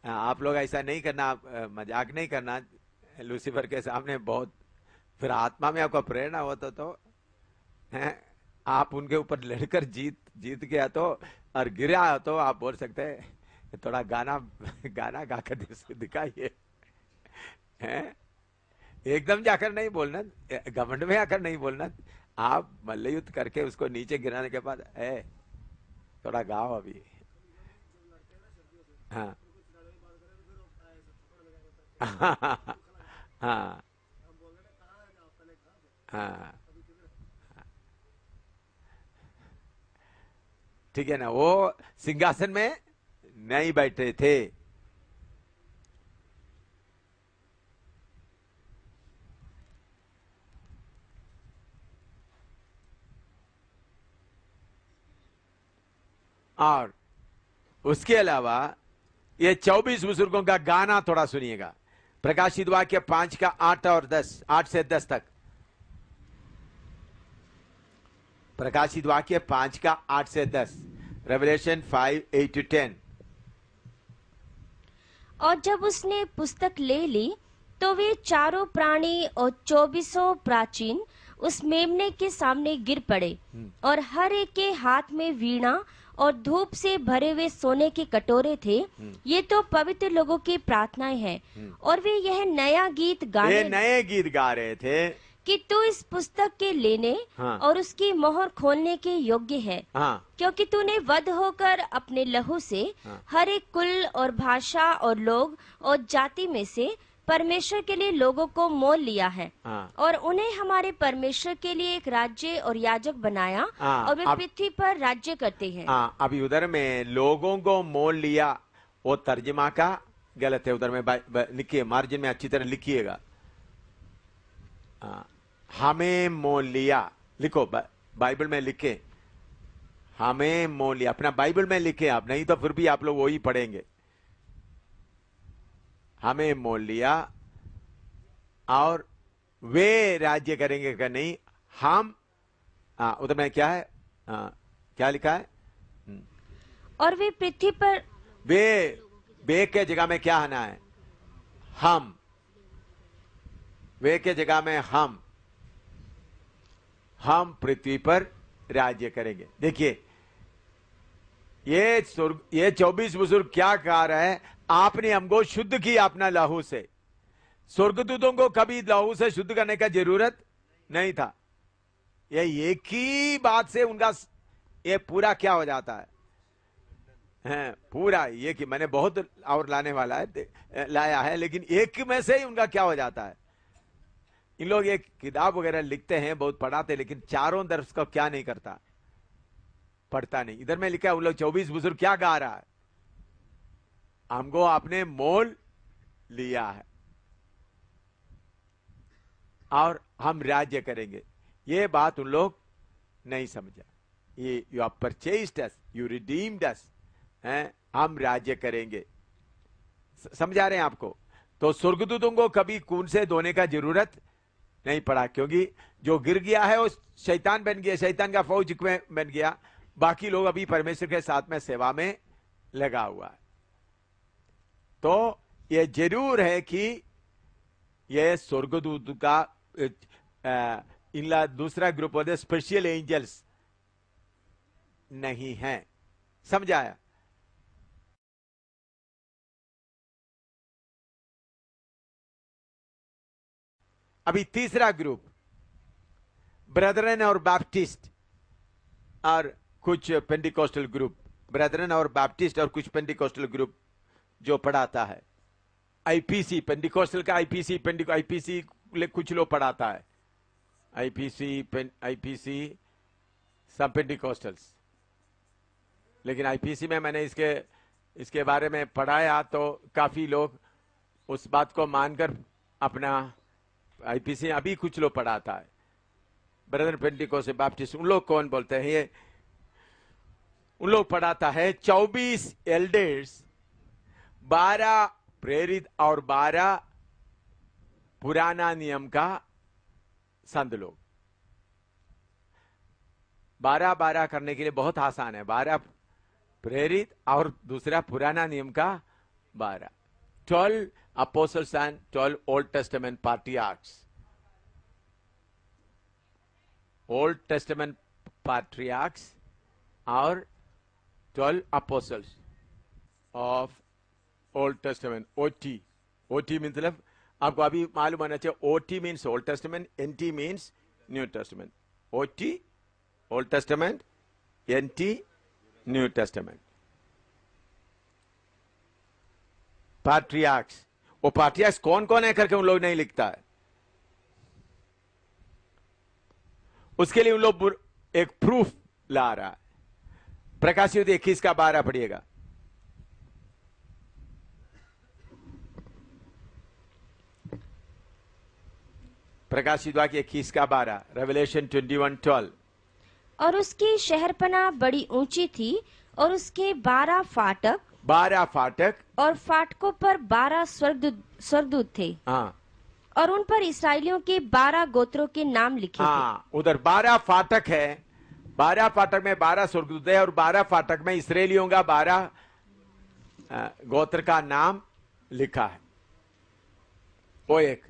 आप लोग ऐसा नहीं करना, मजाक नहीं करना लूसीफर के सामने। बहुत फिर आत्मा में आपको प्रेरणा होता तो हैं, आप उनके ऊपर लड़कर जीत गया तो और गिरा तो आप बोल सकते हैं थोड़ा गाना गाकर दिखाइए। हैं? एकदम जाकर नहीं बोलना, घमंड में आकर नहीं बोलना। आप मल्लयुद्ध करके उसको नीचे गिराने के बाद थोड़ा गाओ अभी। हाँ हाँ हाँ, ठीक है ना। वो सिंहासन में नहीं बैठे थे। और उसके अलावा ये 24 बुजुर्गों का गाना थोड़ा सुनिएगा। प्रकाशित वाक्य 5 का 8 और 10, 8 से 10 तक। प्रकाशित वाक्य 5 का 8 से 10, रेवलेशन 5, 8 to 10। और जब उसने पुस्तक ले ली तो वे चारों प्राणी और 24 प्राचीन उस मेमने के सामने गिर पड़े, और हर एक के हाथ में वीणा और धूप से भरे हुए सोने के कटोरे थे। ये तो पवित्र लोगों की प्रार्थनाएं हैं। और वे यह नया गीत नए गीत गा रहे थे कि तू इस पुस्तक के लेने और उसकी मोहर खोलने के योग्य है, क्योंकि तूने वध होकर अपने लहू से हर एक कुल और भाषा और लोग और जाति में से परमेश्वर के लिए लोगों को मोल लिया है, और उन्हें हमारे परमेश्वर के लिए एक राज्य और याजक बनाया, और वे पृथ्वी पर राज्य करते हैं। अभी उधर में लोगों को मोल लिया, वो तर्जमा का गलत है। उधर में लिखिए, मार्जिन में अच्छी तरह लिखिएगा। हमें मोल लिया, लिखो बाइबल में लिखे, हमें मोल लिया। अपना बाइबल में लिखे आप, नहीं तो फिर भी आप लोग वही पढ़ेंगे। हमें मोल लिया और वे राज्य करेंगे क्या? नहीं, हम उधर में क्या है, क्या लिखा है? और वे पृथ्वी पर, वे के जगह में क्या आना है? हम। वे के जगह में हम पृथ्वी पर राज्य करेंगे। देखिए, ये 24 बुजुर्ग क्या कह रहे हैं? आपने हमको शुद्ध किया अपना लहू से। स्वर्गदूतों को कभी लहू से शुद्ध करने का जरूरत नहीं था। ये एक ही बात से उनका ये पूरा क्या हो जाता है, पूरा ये कि मैंने बहुत और लाने वाला है, लाया है, लेकिन एक में से ही उनका क्या हो जाता है। इन लोग एक किताब वगैरह लिखते हैं, बहुत पढ़ाते, लेकिन चारों तरफ का क्या नहीं करता, पढ़ता नहीं। इधर में लिखा है, उन लोग 24 बुजुर्ग क्या गा रहा है? हमको आपने मोल लिया है और हम राज्य करेंगे। ये बात उन लोग नहीं समझा। ये you have purchased us, you redeemed us, हम राज्य करेंगे। समझा रहे हैं आपको? तो स्वर्गदूतों को कभी खून से धोने का जरूरत नहीं पड़ा, क्योंकि जो गिर गया है वो शैतान बन गया, शैतान का फौज में बन गया। बाकी लोग अभी परमेश्वर के साथ में सेवा में लगा हुआ है। तो ये जरूर है कि ये स्वर्गदूत का इनला दूसरा ग्रुप होते स्पेशल एंजल्स नहीं है। समझाया? अभी तीसरा ग्रुप ब्रदरन और बैप्टिस्ट और कुछ पेंटिकोस्टल ग्रुप, ब्रदरन और बैप्टिस्ट और कुछ पेंटिकोस्टल ग्रुप जो पढ़ाता है आईपीसी, पेंटिकोस्टल का आईपीसी, आईपीसी कुछ लोग पढ़ाता है, आईपीसी सब पेंटिकोस्टल्स। लेकिन आईपीसी में मैंने इसके बारे में पढ़ाया तो काफी लोग उस बात को मानकर अपना आईपीसी अभी कुछ लोग पढ़ाता है। ब्रदर पेंटिकोस्टल बैप्टिस्ट, उन लोग कौन बोलते हैं? ये उन लोग पढ़ाता है 24 एल्डर्स, 12 प्रेरित और 12 पुराना नियम का संत लोग। 12-12 करने के लिए बहुत आसान है। 12 प्रेरित और दूसरा पुराना नियम का 12। 12 apostles and 12 Old Testament patriarchs. Old Testament patriarchs और 12 apostles of Old Testament. OT. OT मतलब आपको अभी मालूम होना चाहिए। OT means Old Testament, NT means New Testament. OT Old Testament, NT New Testament. Patriarchs. वो patriarchs कौन कौन है करके उन लोग नहीं लिखता है। उसके लिए उन लोग एक प्रूफ ला रहा है। प्रकाशित 21 का 12 पढ़िएगा। प्रकाशित वाक्य 21 का 12, रेवलेशन 21:12। और उसकी शहरपनाह बड़ी ऊंची थी और उसके 12 फाटक और फाटकों पर 12 स्वर्गदूत थे। हाँ, और उन पर इसराइलियों के 12 गोत्रों के नाम लिखे हाँ, उधर 12 फाटक है। 12 फाटक में 12 स्वर्गदूत है और 12 फाटक में इसराइलियों का 12 गोत्र का नाम लिखा है। वो एक।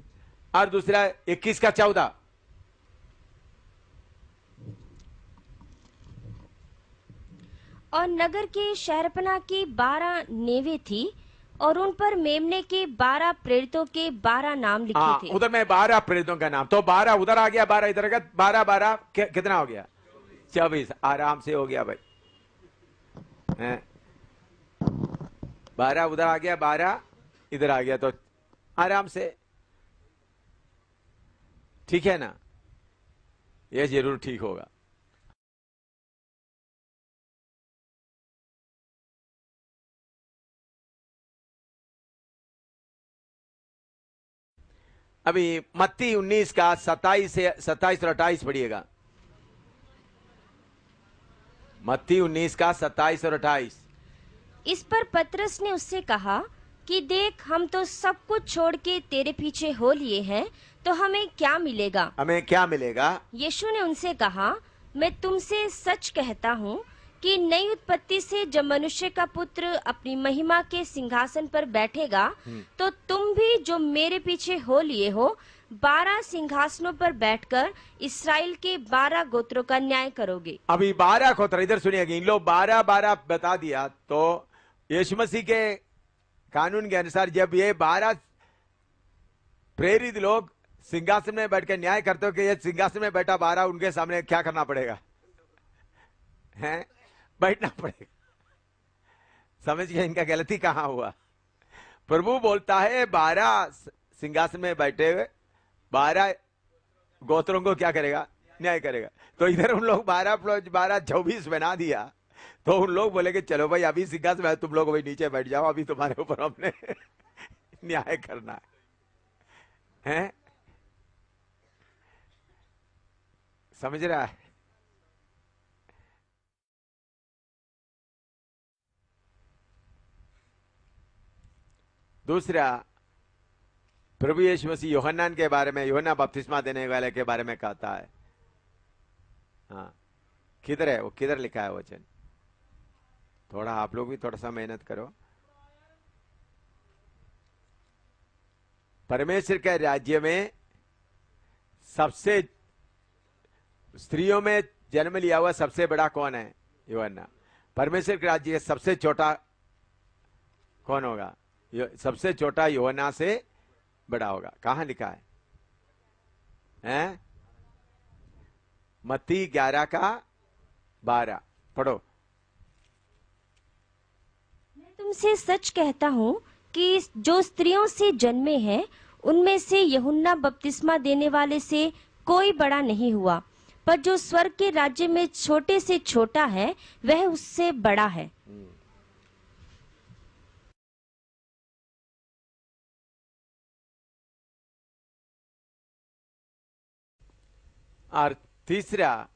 और दूसरा 21 का 14। और नगर के शहरपनाह की 12 नेवें थी और उन पर मेमने के 12 प्रेरितों के 12 नाम लिखे थे। उधर में 12 प्रेरितों का नाम, तो 12 उधर आ गया, 12 इधर आ गया, 12 कितना हो गया? 24। आराम से हो गया भाई। 12 उधर आ गया, 12 इधर आ गया, तो आराम से ठीक है ना? ये जरूर ठीक होगा। अभी मत्ती 19 का 27 और 28 पढ़िएगा। मत्ती 19 का 27 और 28। इस पर पतरस ने उससे कहा कि देख, हम तो सब कुछ छोड़ के तेरे पीछे हो लिए हैं, तो हमें क्या मिलेगा? हमें क्या मिलेगा? यीशु ने उनसे कहा, मैं तुमसे सच कहता हूँ कि नई उत्पत्ति से जब मनुष्य का पुत्र अपनी महिमा के सिंहासन पर बैठेगा, तो तुम भी जो मेरे पीछे हो लिए हो 12 सिंहासनों पर बैठकर इसराइल के 12 गोत्रों का न्याय करोगे। अभी 12 गोत्र, इधर सुनिएगा। इन लोग 12 बता दिया, तो यीशु मसीह के कानून के अनुसार जब ये 12 प्रेरित लोग सिंहासन में बैठ के न्याय करते हो कि ये सिंहासन में बैठा 12, उनके सामने क्या करना पड़ेगा? हैं? बैठना पड़ेगा। समझ गए इनका गलती कहां हुआ? प्रभु बोलता है 12 सिंहासन में बैठे हुए 12 गोत्रों को क्या करेगा? न्याय करेगा। तो इधर उन लोग 12 24 बना दिया, तो उन लोग बोले कि चलो भाई अभी सिंहासन में तुम लोग भाई नीचे बैठ जाओ, अभी तुम्हारे ऊपर हमने न्याय करना है। समझ रहा है? दूसरा, प्रभु यीशु मसीह यूहन्ना के बारे में, यूहन्ना बपतिस्मा देने वाले के बारे में कहता है। हाँ, किधर है वो? किधर लिखा है वचन? थोड़ा आप लोग भी थोड़ा सा मेहनत करो। परमेश्वर के राज्य में सबसे स्त्रियों में जन्म लिया हुआ सबसे बड़ा कौन है? यूहन्ना। परमेश्वर के राज्य सबसे छोटा कौन होगा? सबसे छोटा यूहन्ना से बड़ा होगा। कहां लिखा है? हैं? मत्ती 11 का 12 पढ़ो। मैं तुमसे सच कहता हूँ कि जो स्त्रियों से जन्मे हैं उनमें से यूहन्ना बपतिस्मा देने वाले से कोई बड़ा नहीं हुआ, पर जो स्वर्ग के राज्य में छोटे से छोटा है वह उससे बड़ा है। और तीसरा,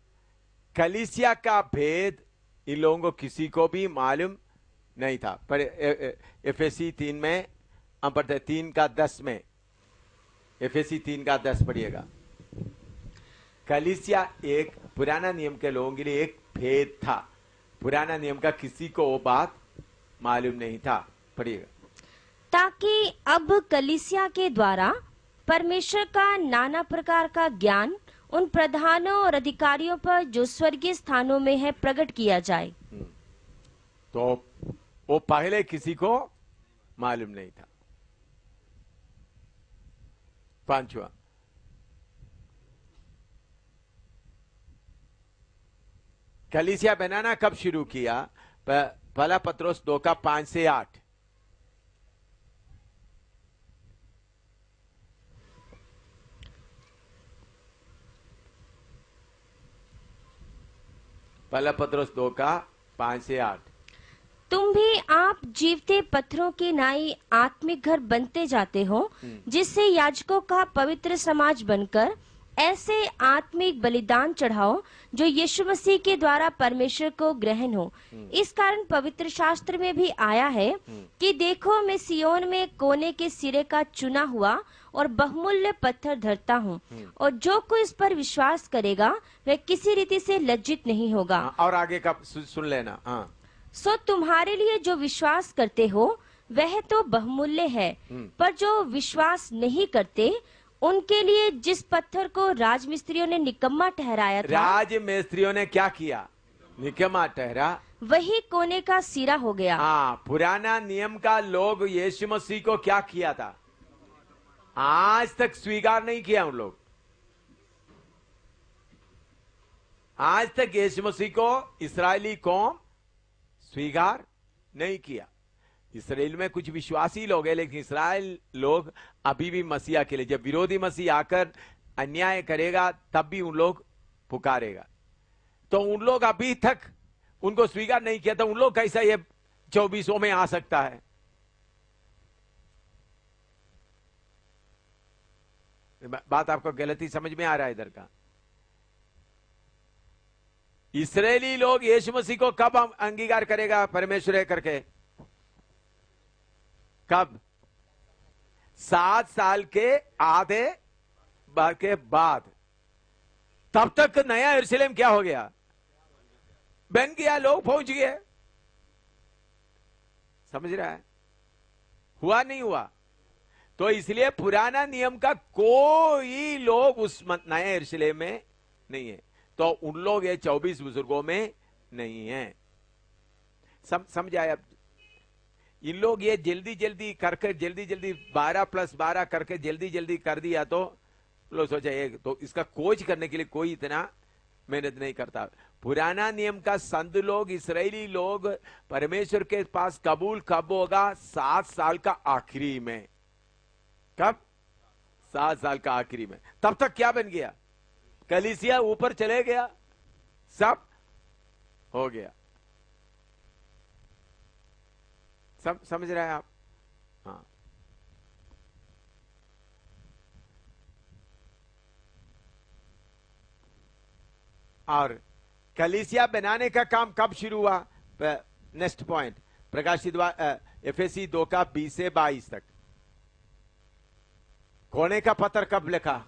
कलीसिया का भेद इन लोगों को किसी को भी मालूम नहीं था। पर एफएसी 3 में हम पढ़ते 3 का 10 में, एफएसी 3 का 10 पढ़िएगा। कलीसिया एक पुराना नियम के लोगों के लिए एक भेद था। पुराना नियम का किसी को वो बात मालूम नहीं था। पढ़िएगा। ताकि अब कलीसिया के द्वारा परमेश्वर का नाना प्रकार का ज्ञान उन प्रधानों और अधिकारियों पर जो स्वर्गीय स्थानों में है प्रकट किया जाए। तो वो पहले किसी को मालूम नहीं था। पांचवा, कलीसिया बनाना कब शुरू किया? पहला पत्रोस 2 का 5 से 8। पहला पत्रोस 2 का 5 से 8। तुम भी आप जीवते पत्थरों के नाई आत्मिक घर बनते जाते हो, जिससे याजकों का पवित्र समाज बनकर ऐसे आत्मिक बलिदान चढ़ाओ जो यीशु मसीह के द्वारा परमेश्वर को ग्रहण हो। इस कारण पवित्र शास्त्र में भी आया है कि देखो, मैं सियोन में कोने के सिरे का चुना हुआ और बहुमूल्य पत्थर धरता हूँ, और जो कोई इस पर विश्वास करेगा वह किसी रीति से लज्जित नहीं होगा। और आगे का सुन लेना। हाँ। सो तुम्हारे लिए जो विश्वास करते हो वह तो बहुमूल्य है, पर जो विश्वास नहीं करते उनके लिए जिस पत्थर को राजमिस्त्रियों ने निकम्मा ठहराया था, राजमिस्त्रियों ने क्या किया? निकम्मा ठहरा, वही कोने का सिरा हो गया। हाँ, पुराना नियम का लोग यीशु मसीह को क्या किया था? आज तक स्वीकार नहीं किया उन लोग। आज तक यीशु मसीह को इस्राएली कौम स्वीकार नहीं किया। इसराइल में कुछ विश्वासी लोग हैं, लेकिन इसराइल लोग अभी भी मसीहा के लिए, जब विरोधी मसीह आकर अन्याय करेगा तब भी उन लोग पुकारेगा। तो उन लोग अभी तक उनको स्वीकार नहीं किया, तो उन लोग कैसा ये 24 में आ सकता है? बात आपको गलती समझ में आ रहा है इधर का? इस्राएली लोग यीशु मसीह को कब अंगीकार करेगा परमेश्वर है करके? कब? 7 साल के आधे के बाद। तब तक नया यरूशलेम क्या हो गया? बन गया, लोग पहुंच गए। समझ रहा है? हुआ नहीं हुआ? तो इसलिए पुराना नियम का कोई लोग उस नए यरूशलेम में नहीं है। तो उन लोग ये 24 बुजुर्गों में नहीं है। समझ आया? इन लोग ये जल्दी जल्दी करके, जल्दी जल्दी 12 + 12 करके जल्दी जल्दी कर दिया, तो लोग सोचा तो इसका खोज करने के लिए कोई इतना मेहनत नहीं करता। पुराना नियम का संत लोग, इस्राएली लोग परमेश्वर के पास कबूल कब होगा? 7 साल का आखिरी में। कब? 7 साल का आखिरी में। तब तक क्या बन गया? कलीसिया ऊपर चले गया, सब हो गया। समझ रहे हैं आप? हाँ। और कलीसिया बनाने का काम कब शुरू हुआ? नेक्स्ट पॉइंट, प्रकाशित एफएसी 2 का 20 से 22 तक। कोने का पत्थर कब लिखा?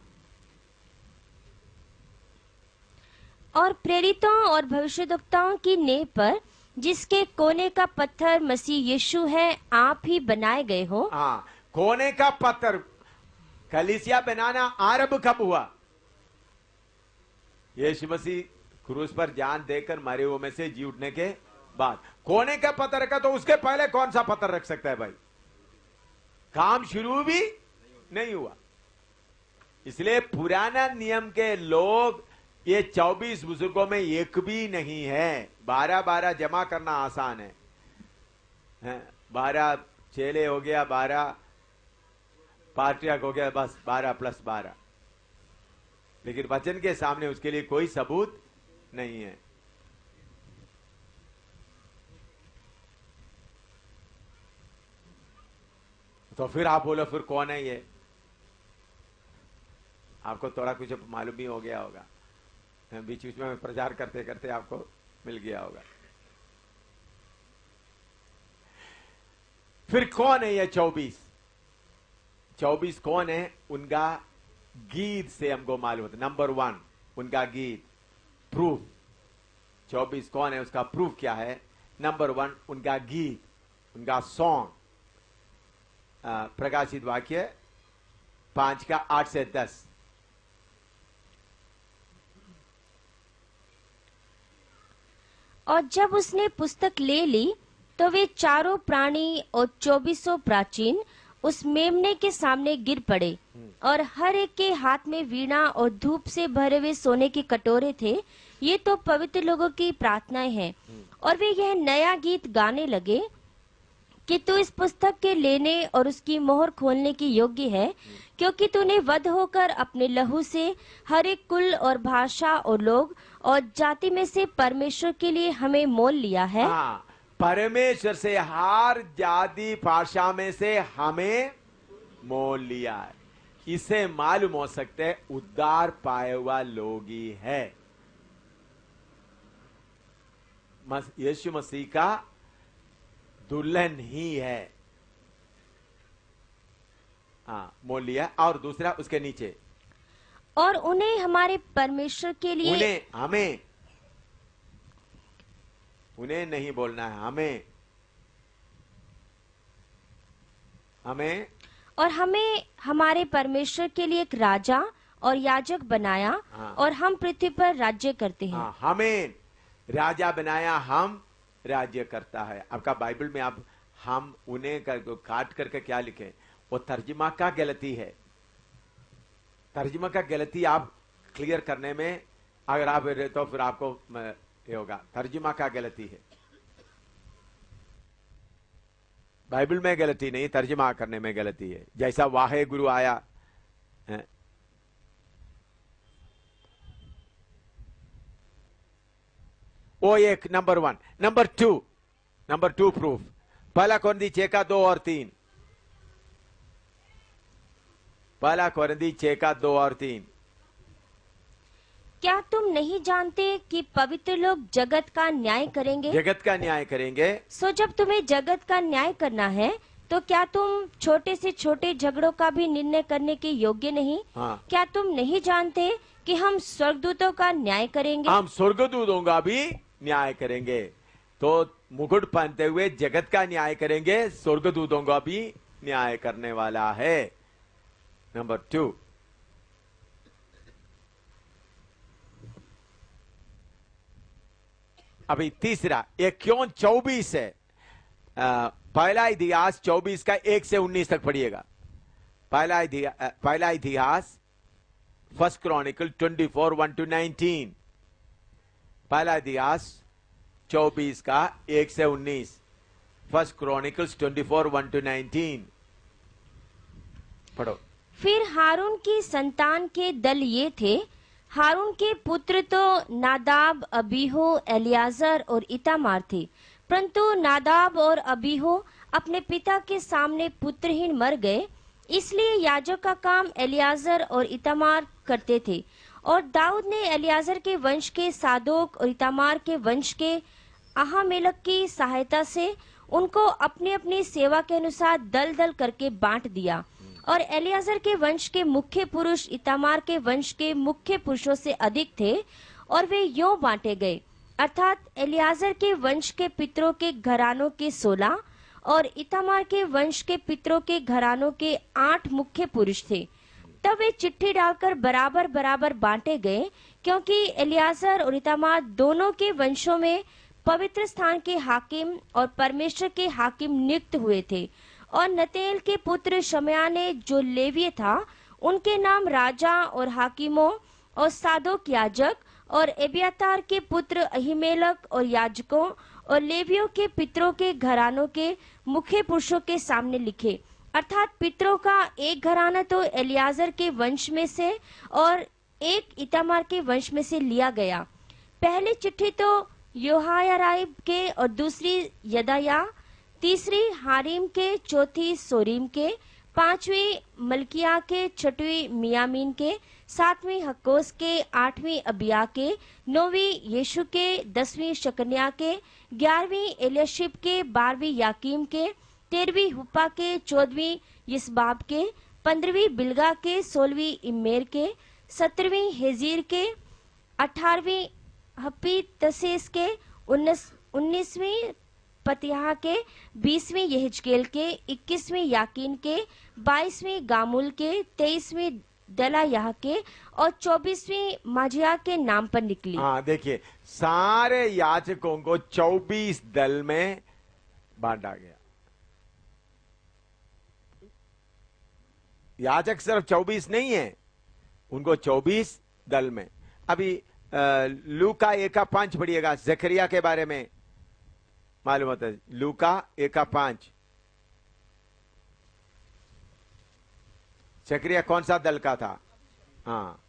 और प्रेरितों और भविष्यद्वक्ताओं की नींव पर, जिसके कोने का पत्थर मसीह यीशु है, आप ही बनाए गए हो। हाँ, कोने का पत्थर। कलीसिया बनाना आरंभ कब हुआ? यीशु मसीह क्रूस पर जान देकर मरे हुए में से जी उठने के बाद। कोने का पत्थर रखा, तो उसके पहले कौन सा पत्थर रख सकता है भाई? काम शुरू भी नहीं हुआ। इसलिए पुराना नियम के लोग ये 24 बुजुर्गों में एक भी नहीं है। 12 जमा करना आसान है। 12 चेले हो गया, 12 पार्टियाक हो गया, बस 12 + 12। लेकिन वचन के सामने उसके लिए कोई सबूत नहीं है। तो फिर आप बोलो, फिर कौन है ये? आपको थोड़ा कुछ मालूम ही हो गया होगा। बीच बीच में प्रचार करते करते आपको मिल गया होगा। फिर कौन है ये 24 कौन है? उनका गीत से हमको मालूम होता। नंबर 1, उनका गीत प्रूफ। 24 कौन है, उसका प्रूफ क्या है? नंबर 1 उनका गीत, उनका सॉन्ग। प्रकाशित वाक्य 5 का 8 से 10। और जब उसने पुस्तक ले ली तो वे चारों प्राणी और 24 प्राचीन उस मेमने के सामने गिर पड़े, और हर एक के हाथ में वीणा और धूप से भरे हुए सोने के कटोरे थे। ये तो पवित्र लोगों की प्रार्थनाएं हैं। और वे यह नया गीत गाने लगे कि तू इस पुस्तक के लेने और उसकी मोहर खोलने की योग्य है, क्योंकि तूने वध होकर अपने लहू से हर एक कुल और भाषा और लोग और जाति में से परमेश्वर के लिए हमें मोल लिया है। हाँ, परमेश्वर से हर जाति भाषा में से हमें मोल लिया है। इसे मालूम हो सकते है उद्धार पाए हुआ लोग ही है। यीशु मसीह का दुल्हन ही है। हाँ, मोल लिया। और दूसरा उसके नीचे, और उन्हें हमारे परमेश्वर के लिए, उन्हें नहीं बोलना है, हमें और हमें हमारे परमेश्वर के लिए एक राजा और याजक बनाया। हाँ। और हम पृथ्वी पर राज्य करते हैं। हाँ, हमें राजा बनाया, हम राज्य करता है। आपका बाइबल में आप हम उन्हें काट करके क्या लिखे, वो तर्जुमा का गलती है। तर्जुमा का गलती आप क्लियर करने में अगर आप तो फिर आपको ये होगा, तर्जुमा का गलती है। बाइबल में गलती नहीं, तर्जुमा करने में गलती है। जैसा वाहे गुरु आया है। वो एक नंबर 1। नंबर 2 प्रूफ, पहला कोरिन्थी 6 का 2 और 3। पहला कोरिन्थी 6 का 2 और 3। क्या तुम नहीं जानते कि पवित्र लोग जगत का न्याय करेंगे? जगत का न्याय करेंगे। सो जब तुम्हें जगत का न्याय करना है तो क्या तुम छोटे से छोटे झगड़ों का भी निर्णय करने के योग्य नहीं? हाँ। क्या तुम नहीं जानते कि हम स्वर्गदूतों का न्याय करेंगे? हम स्वर्गदूतों का भी न्याय करेंगे। तो मुकुट पहनते हुए जगत का न्याय करेंगे, स्वर्गदूतों का भी न्याय करने वाला है। नंबर 2। अभी तीसरा, ये क्यों 24 है? पहला इतिहास 24 का 1 से 19 तक पढ़िएगा। पहला इतिहास 1 क्रॉनिकल 24 1 to 19। पहला इतिहास 24 का 1 से 19। 1 क्रॉनिकल्स 24 1 to 19 पढ़ो। फिर हारून की संतान के दल ये थे। हारून के पुत्र तो नादाब, अबीहू, एलियाजर और इतामार थे, परंतु नादाब और अबीहू अपने पिता के सामने पुत्रहीन मर गए। इसलिए याजक का काम एलियाजर और इतामार करते थे। और दाऊद ने एलियाजर के वंश के सादोक और इतामार के वंश के अहामेलक की सहायता से उनको अपनी अपनी सेवा के अनुसार दल दल करके बांट दिया। और एलियाजर के वंश के मुख्य पुरुष इतामार के वंश के मुख्य पुरुषों से अधिक थे, और वे यूं बांटे गए, अर्थात एलियाजर के वंश के पितरों के घरानों के 16 और इतामार के वंश के पितरों के घरानों के 8 मुख्य पुरुष थे। तब वे चिट्ठी डालकर बराबर बराबर बांटे गए, क्योंकि एलियाजर और इतामार दोनों के वंशों में पवित्र स्थान के हाकिम और परमेश्वर के हाकिम नियुक्त हुए थे। और नतेल के पुत्र शमया ने जो लेवीय था, उनके नाम राजा और हाकिमों और सादोक याजक और एबियातार के पुत्र अहीमेलक और याजकों और लेवियों के पितरों के घरानों के मुख्य पुरुषों के सामने लिखे। अर्थात पितरों का एक घराना तो एलियाजर के वंश में से और एक इतामार के वंश में से लिया गया। पहली चिट्ठी तो योहायारिब के और दूसरी यदाया, तीसरी हारिम के, चौथी सोरीम के, पांचवी मलकिया के, छठवीं मियामीन के, सातवीं हक्कोस के, आठवीं अबिया के, नौवीं यीशु के, 10वीं शकन्या के, 11वीं एलियाशिब के, 12वीं याकीम के, 13वीं हुप्पा के, 14वीं यिसबाब के, 15वीं बिलगा के, 16वीं इम्मेर के, 17वीं हेजीर के, 18वीं हपीतसेस के 19वीं पतिहा के 20वीं यहेजकेल के 21वीं याकीन के 22वीं गामुल के 23वीं दलायाह के और 24वीं माजिया के नाम पर निकली। हाँ, देखिए सारे याजकों को 24 दल में बांटा गया। याजक सिर्फ 24 नहीं है, उनको 24 दल में। अभी लूका 1:5 पढ़िएगा, जकरिया के बारे में मालूम होता है। लूका 1:5। जकरिया कौन सा दल का था? हाँ,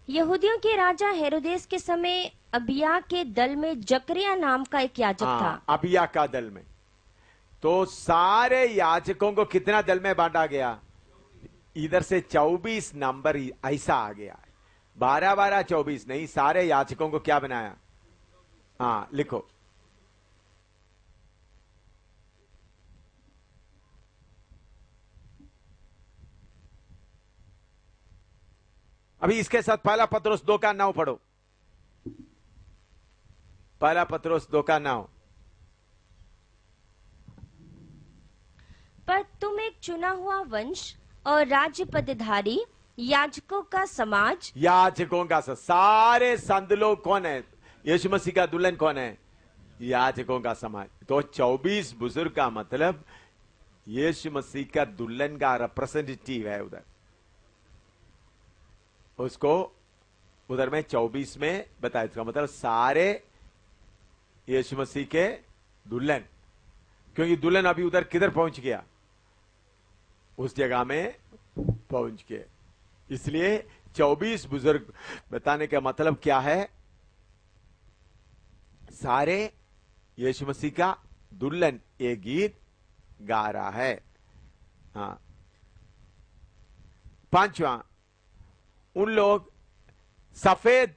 यहूदियों के राजा हेरोदेस के समय अबिया के दल में जकरिया नाम का एक याजक था। अबिया का दल में। तो सारे याजकों को कितना दल में बांटा गया? इधर से 24 नंबर ऐसा आ गया। 12-12 24 नहीं, सारे याजकों को क्या बनाया? हाँ, लिखो। अभी इसके साथ पहला पत्रोस 2:9 पढ़ो। पहला पत्रोस 2:9। पर तुम एक चुना हुआ वंश और राज्य पदधारी, याजकों का समाज। याजकों का सारे संत लोग कौन है? यीशु मसीह का दुल्हन कौन है? याजकों का समाज। तो 24 बुजुर्ग का मतलब यीशु मसीह का दुल्हन का रिप्रेजेंटेटिव है उधर। उसको उधर में 24 में बताया। इसका मतलब सारे यीशु मसीह के दुल्हन, क्योंकि दुल्हन अभी उधर किधर पहुंच गया? उस जगह में पहुंच गए। इसलिए 24 बुजुर्ग बताने का मतलब क्या है? सारे यीशु मसीह का दुल्हन ये गीत गा रहा है। हाँ, 5वां, उन लोग सफेद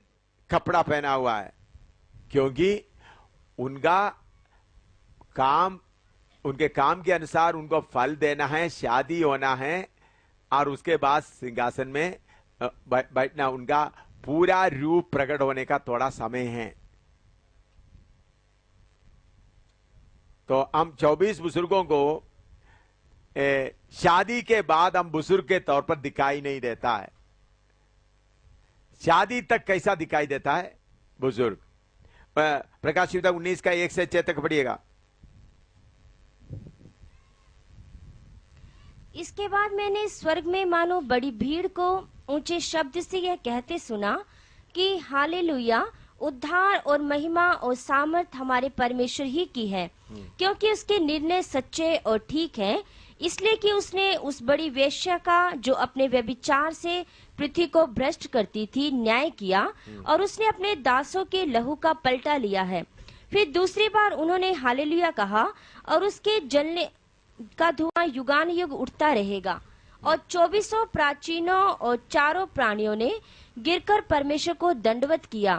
कपड़ा पहना हुआ है क्योंकि उनका काम, उनके काम के अनुसार उनको फल देना है, शादी होना है और उसके बाद सिंहासन में बैठना। उनका पूरा रूप प्रकट होने का थोड़ा समय है। तो हम 24 बुजुर्गों को शादी के बाद हम बुजुर्ग के तौर पर दिखाई नहीं देता है। शादी तक कैसा दिखाई देता है बुजुर्ग? प्रकाश 19 का 1 से 6 तक पढ़िएगा। इसके बाद मैंने स्वर्ग में मानो बड़ी भीड़ को ऊंचे शब्द से यह कहते सुना कि हालेलुया, उद्धार और महिमा और सामर्थ हमारे परमेश्वर ही की है, क्योंकि उसके निर्णय सच्चे और ठीक हैं। इसलिए कि उसने उस बड़ी वेश्या का, जो अपने व्यभिचार से पृथ्वी को भ्रष्ट करती थी, न्याय किया और उसने अपने दासों के लहू का पलटा लिया है। फिर दूसरी बार उन्होंने हालेलुया कहा और उसके जलने का धुआं युगान युग उठता रहेगा। और 24 प्राचीनों और 4 प्राणियों ने गिरकर परमेश्वर को दंडवत किया।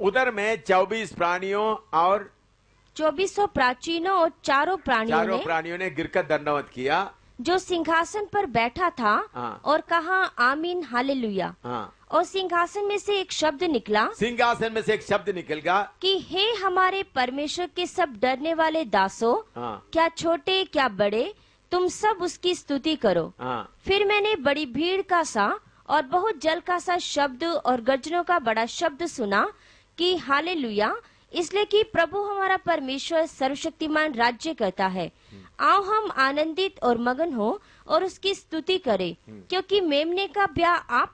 उधर में 24 प्राणियों और 24 प्राचीनों और 4 प्राणियों ने गिरकर दंडवत किया, जो सिंहासन पर बैठा था। और कहा आमीन हालेलुया। और सिंहासन में से एक शब्द निकला, सिंहासन में से एक शब्द निकलेगा कि हे हमारे परमेश्वर के सब डरने वाले दासों, क्या छोटे क्या बड़े, तुम सब उसकी स्तुति करो। फिर मैंने बड़ी भीड़ का सा और बहुत जल का सा शब्द और गर्जनों का बड़ा शब्द सुना कि हालेलुया, इसलिए कि प्रभु हमारा परमेश्वर सर्वशक्तिमान राज्य करता है। आओ हम आनंदित और मगन हो और उसकी स्तुति करें, क्योंकि मेमने का ब्याह आ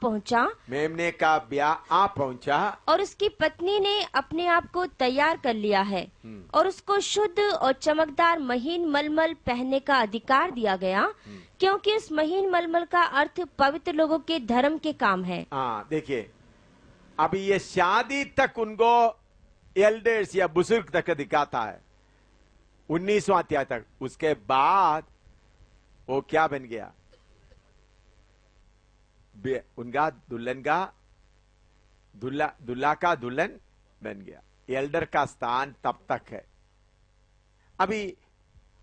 पहुंचा और उसकी पत्नी ने अपने आप को तैयार कर लिया है और उसको शुद्ध और चमकदार महीन मलमल पहनने का अधिकार दिया गया, क्योंकि उस महीन मलमल का अर्थ पवित्र लोगों के धर्म के काम है। देखिए, अभी ये शादी तक उनको एल्डर्स या बुजुर्ग तक दिखाता है 19वां अध्याय तक। उसके बाद वो क्या बन गया? उनका दुल्हन का दुल्हा का दुल्हन बन गया। एल्डर का स्थान तब तक है। अभी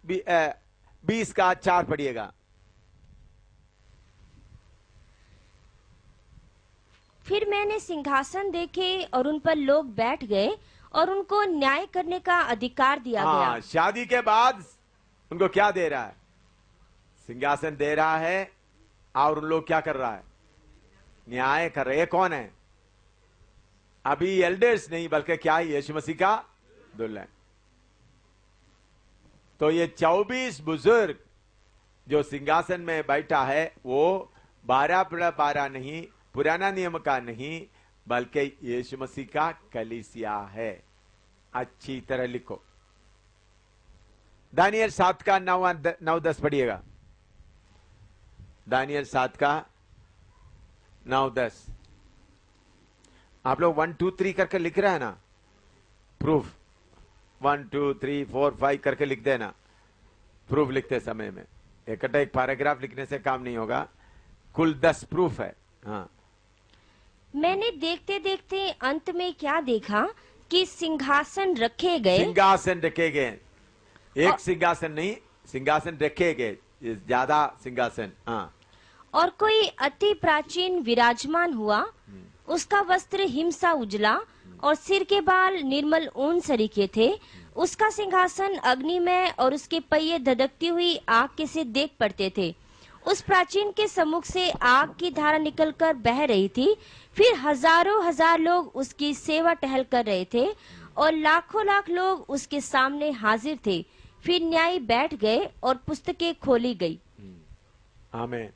20 का 4 पढ़िएगा। फिर मैंने सिंहासन देखे और उन पर लोग बैठ गए और उनको न्याय करने का अधिकार दिया गया। हाँ, शादी के बाद उनको क्या दे रहा है? सिंहासन दे रहा है और उन लोग क्या कर रहा है? न्याय कर रहे हैं। कौन है? अभी एल्डर्स नहीं बल्कि क्या है? यीशु मसीह का दुल्हन। तो ये 24 बुजुर्ग जो सिंहासन में बैठा है वो 12 नहीं, पुराना नियम का नहीं, बल्कि यीशु मसीह का कलीसिया है। अच्छी तरह लिखो। दानियल 7 का 9-10 पढ़िएगा। दानियल 7 का 9-10। आप लोग 1 2 3 करके लिख रहे हैं ना? प्रूफ 1 2 3 4 5 करके लिख देना। प्रूफ लिखते समय में इकट्ठा एक पैराग्राफ लिखने से काम नहीं होगा। कुल 10 प्रूफ है। हाँ, मैंने देखते देखते अंत में क्या देखा कि सिंहासन रखे गए। सिंहासन रखे गए। एक और- सिंहासन नहीं, सिंहासन रखे गए, ज्यादा सिंहासन। हाँ, और कोई अति प्राचीन विराजमान हुआ। उसका वस्त्र हिमसा उजला और सिर के बाल निर्मल ऊन सरीखे थे। उसका सिंहासन अग्नि में और उसके पहिए धधकती हुई आग के से देख पड़ते थे। उस प्राचीन के सम्मुख से आग की धारा निकलकर बह रही थी। फिर हजारों हजार लोग उसकी सेवा टहल कर रहे थे और लाखों लाख लोग उसके सामने हाजिर थे। फिर न्यायी बैठ गए और पुस्तकें खोली गई। आमीन।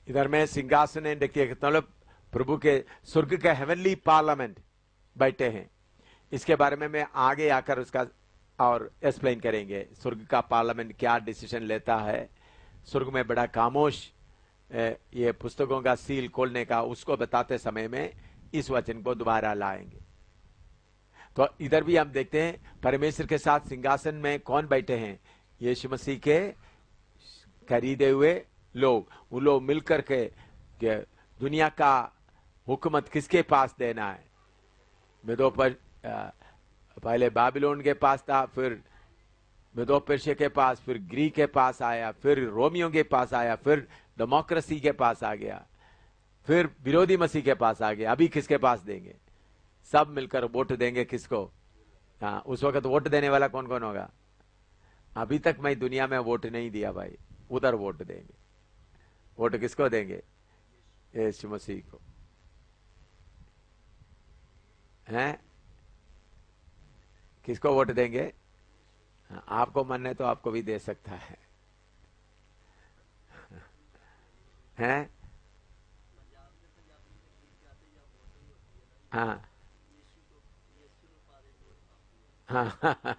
इधर में सिंहासन देखिए, मतलब प्रभु के स्वर्ग के हेवनली पार्लियामेंट बैठे हैं। इसके बारे में मैं आगे आकर उसका और एक्सप्लेन करेंगे। स्वर्ग का पार्लियामेंट क्या डिसीजन लेता है, स्वर्ग में बड़ा खामोश ये पुस्तकों का सील खोलने का, उसको बताते समय में इस वचन को दोबारा लाएंगे। तो इधर भी हम देखते हैं परमेश्वर के साथ सिंहासन में कौन बैठे हैं? यीशु मसीह के खरीदे हुए लोग। वो लोग मिलकर के दुनिया का हुकूमत किसके पास देना है? मेदो पर पहले बाबिलोन के पास था, फिर मेदो पर्शिया के पास, फिर ग्रीक के पास आया, फिर रोमियो के पास आया, फिर डेमोक्रेसी के पास आ गया, फिर विरोधी मसीह के पास आ गया। अभी किसके पास देंगे? सब मिलकर वोट देंगे। किसको? हाँ, उस वक्त वोट देने वाला कौन कौन होगा? अभी तक मैं दुनिया में वोट नहीं दिया भाई, उधर वोट देंगे। वोट किसको देंगे? यीशु मसीह को। हैं? किसको वोट देंगे? हाँ, आपको मन है तो आपको भी दे सकता है। हैं? हाँ हाँ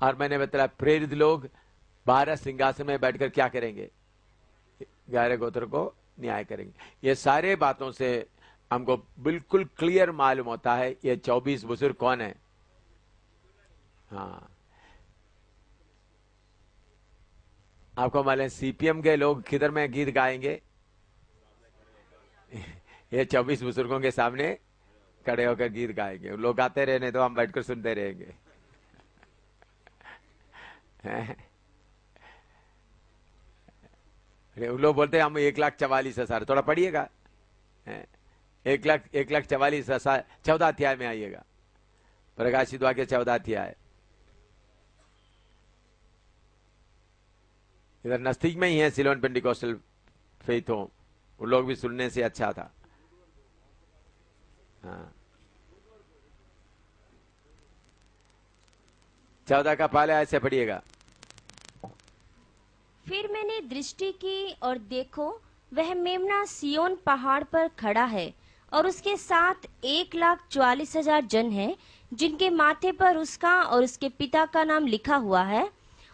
और मैंने बताया प्रेरित लोग 12 सिंहासन में बैठकर क्या करेंगे? 11 गोत्र को न्याय करेंगे। ये सारे बातों से हमको बिल्कुल क्लियर मालूम होता है ये 24 बुजुर्ग कौन है। हाँ, आपको मालूम है सीपीएम के लोग किधर में गीत गाएंगे? ये 24 बुजुर्गों के सामने खड़े होकर गीत गाएंगे। लोग गाते रहने तो हम बैठकर सुनते रहेंगे। लोग बोलते हैं हम 1,44,000। थोड़ा पढ़िएगा, 1,44,000 14 अध्याय में आइएगा, प्रकाशित वाक्य 14 अध्याय। इधर नजदीक में ही है सिलोन पेंटिकोस्टल फेथ होम, उन लोग भी सुनने से अच्छा था। हाँ, 14 का पहले ऐसे पढ़िएगा। फिर मैंने दृष्टि की और देखो वह मेमना सियोन पहाड़ पर खड़ा है और उसके साथ 1,44,000 जन हैं, जिनके माथे पर उसका और उसके पिता का नाम लिखा हुआ है।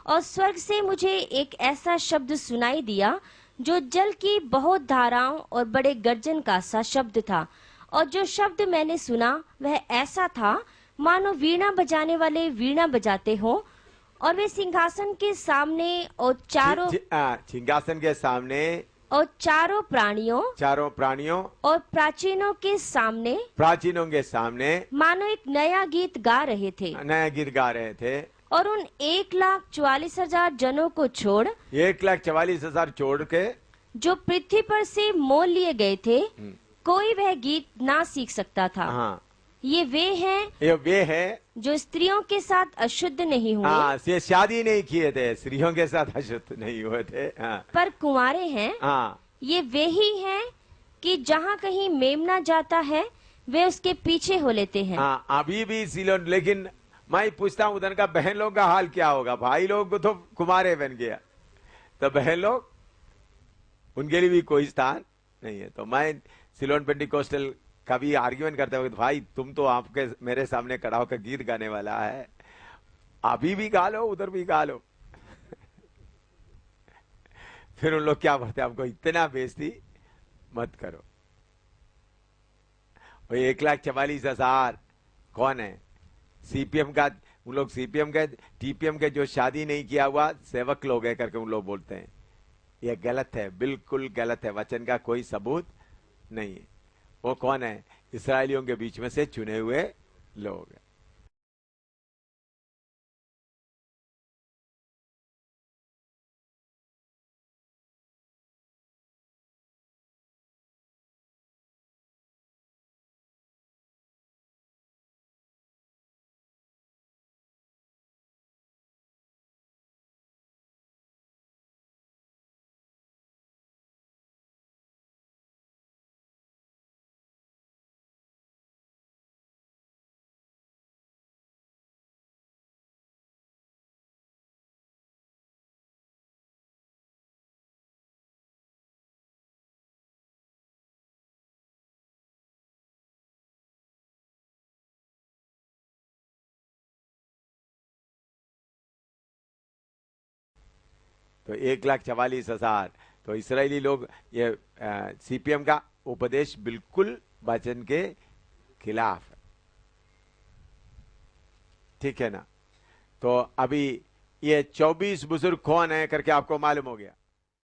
और स्वर्ग से मुझे एक ऐसा शब्द सुनाई दिया जो जल की बहुत धाराओं और बड़े गर्जन का सा शब्द था। और जो शब्द मैंने सुना वह ऐसा था मानो वीणा बजाने वाले वीणा बजाते हो। और वे सिंहासन के सामने और सिंहासन के सामने और चारों प्राणियों और प्राचीनों के सामने मानो एक नया गीत गा रहे थे। और उन 1,44,000 जनों को छोड़ 1,44,000 छोड़ के जो पृथ्वी पर से मोल लिए गए थे, कोई वह गीत ना सीख सकता था। हाँ, ये वे हैं जो स्त्रियों के साथ अशुद्ध नहीं हुए, हाँ, ये शादी नहीं किए थे, स्त्रियों के साथ अशुद्ध नहीं हुए थे। हाँ, पर कुंवारे हैं। हाँ, ये वे ही हैं कि जहाँ कहीं मेमना जाता है वे उसके पीछे हो लेते हैं। हाँ, अभी भी सिलोन। लेकिन मैं पूछता हूँ उधर का बहन लोग का हाल क्या होगा? भाई लोग तो कुमारे बन गया, तो बहन लोग, उनके लिए भी कोई स्थान नहीं है। तो मैं सिलोन पेंटिकोस्टल का भी आर्ग्यूमेंट करते हुए, भाई तुम तो आपके मेरे सामने खड़ा होकर गीत गाने वाला है, अभी भी गा लो, उधर भी गा लो। फिर उन लोग क्या बोलते, आपको इतना बेइज्जती मत करो। वो 1,44,000 कौन है? सीपीएम का, उन लोग सीपीएम के, टीपीएम के जो शादी नहीं किया हुआ सेवक लोग है करके उन लोग बोलते हैं। ये गलत है, बिल्कुल गलत है, वचन का कोई सबूत नहीं है। वो कौन है? इस्राएलियों के बीच में से चुने हुए लोग। तो 1,44,000 तो इसराइली लोग, ये सीपीएम का उपदेश बिल्कुल वचन के खिलाफ है। ठीक है ना? तो अभी ये 24 बुजुर्ग कौन है करके आपको मालूम हो गया।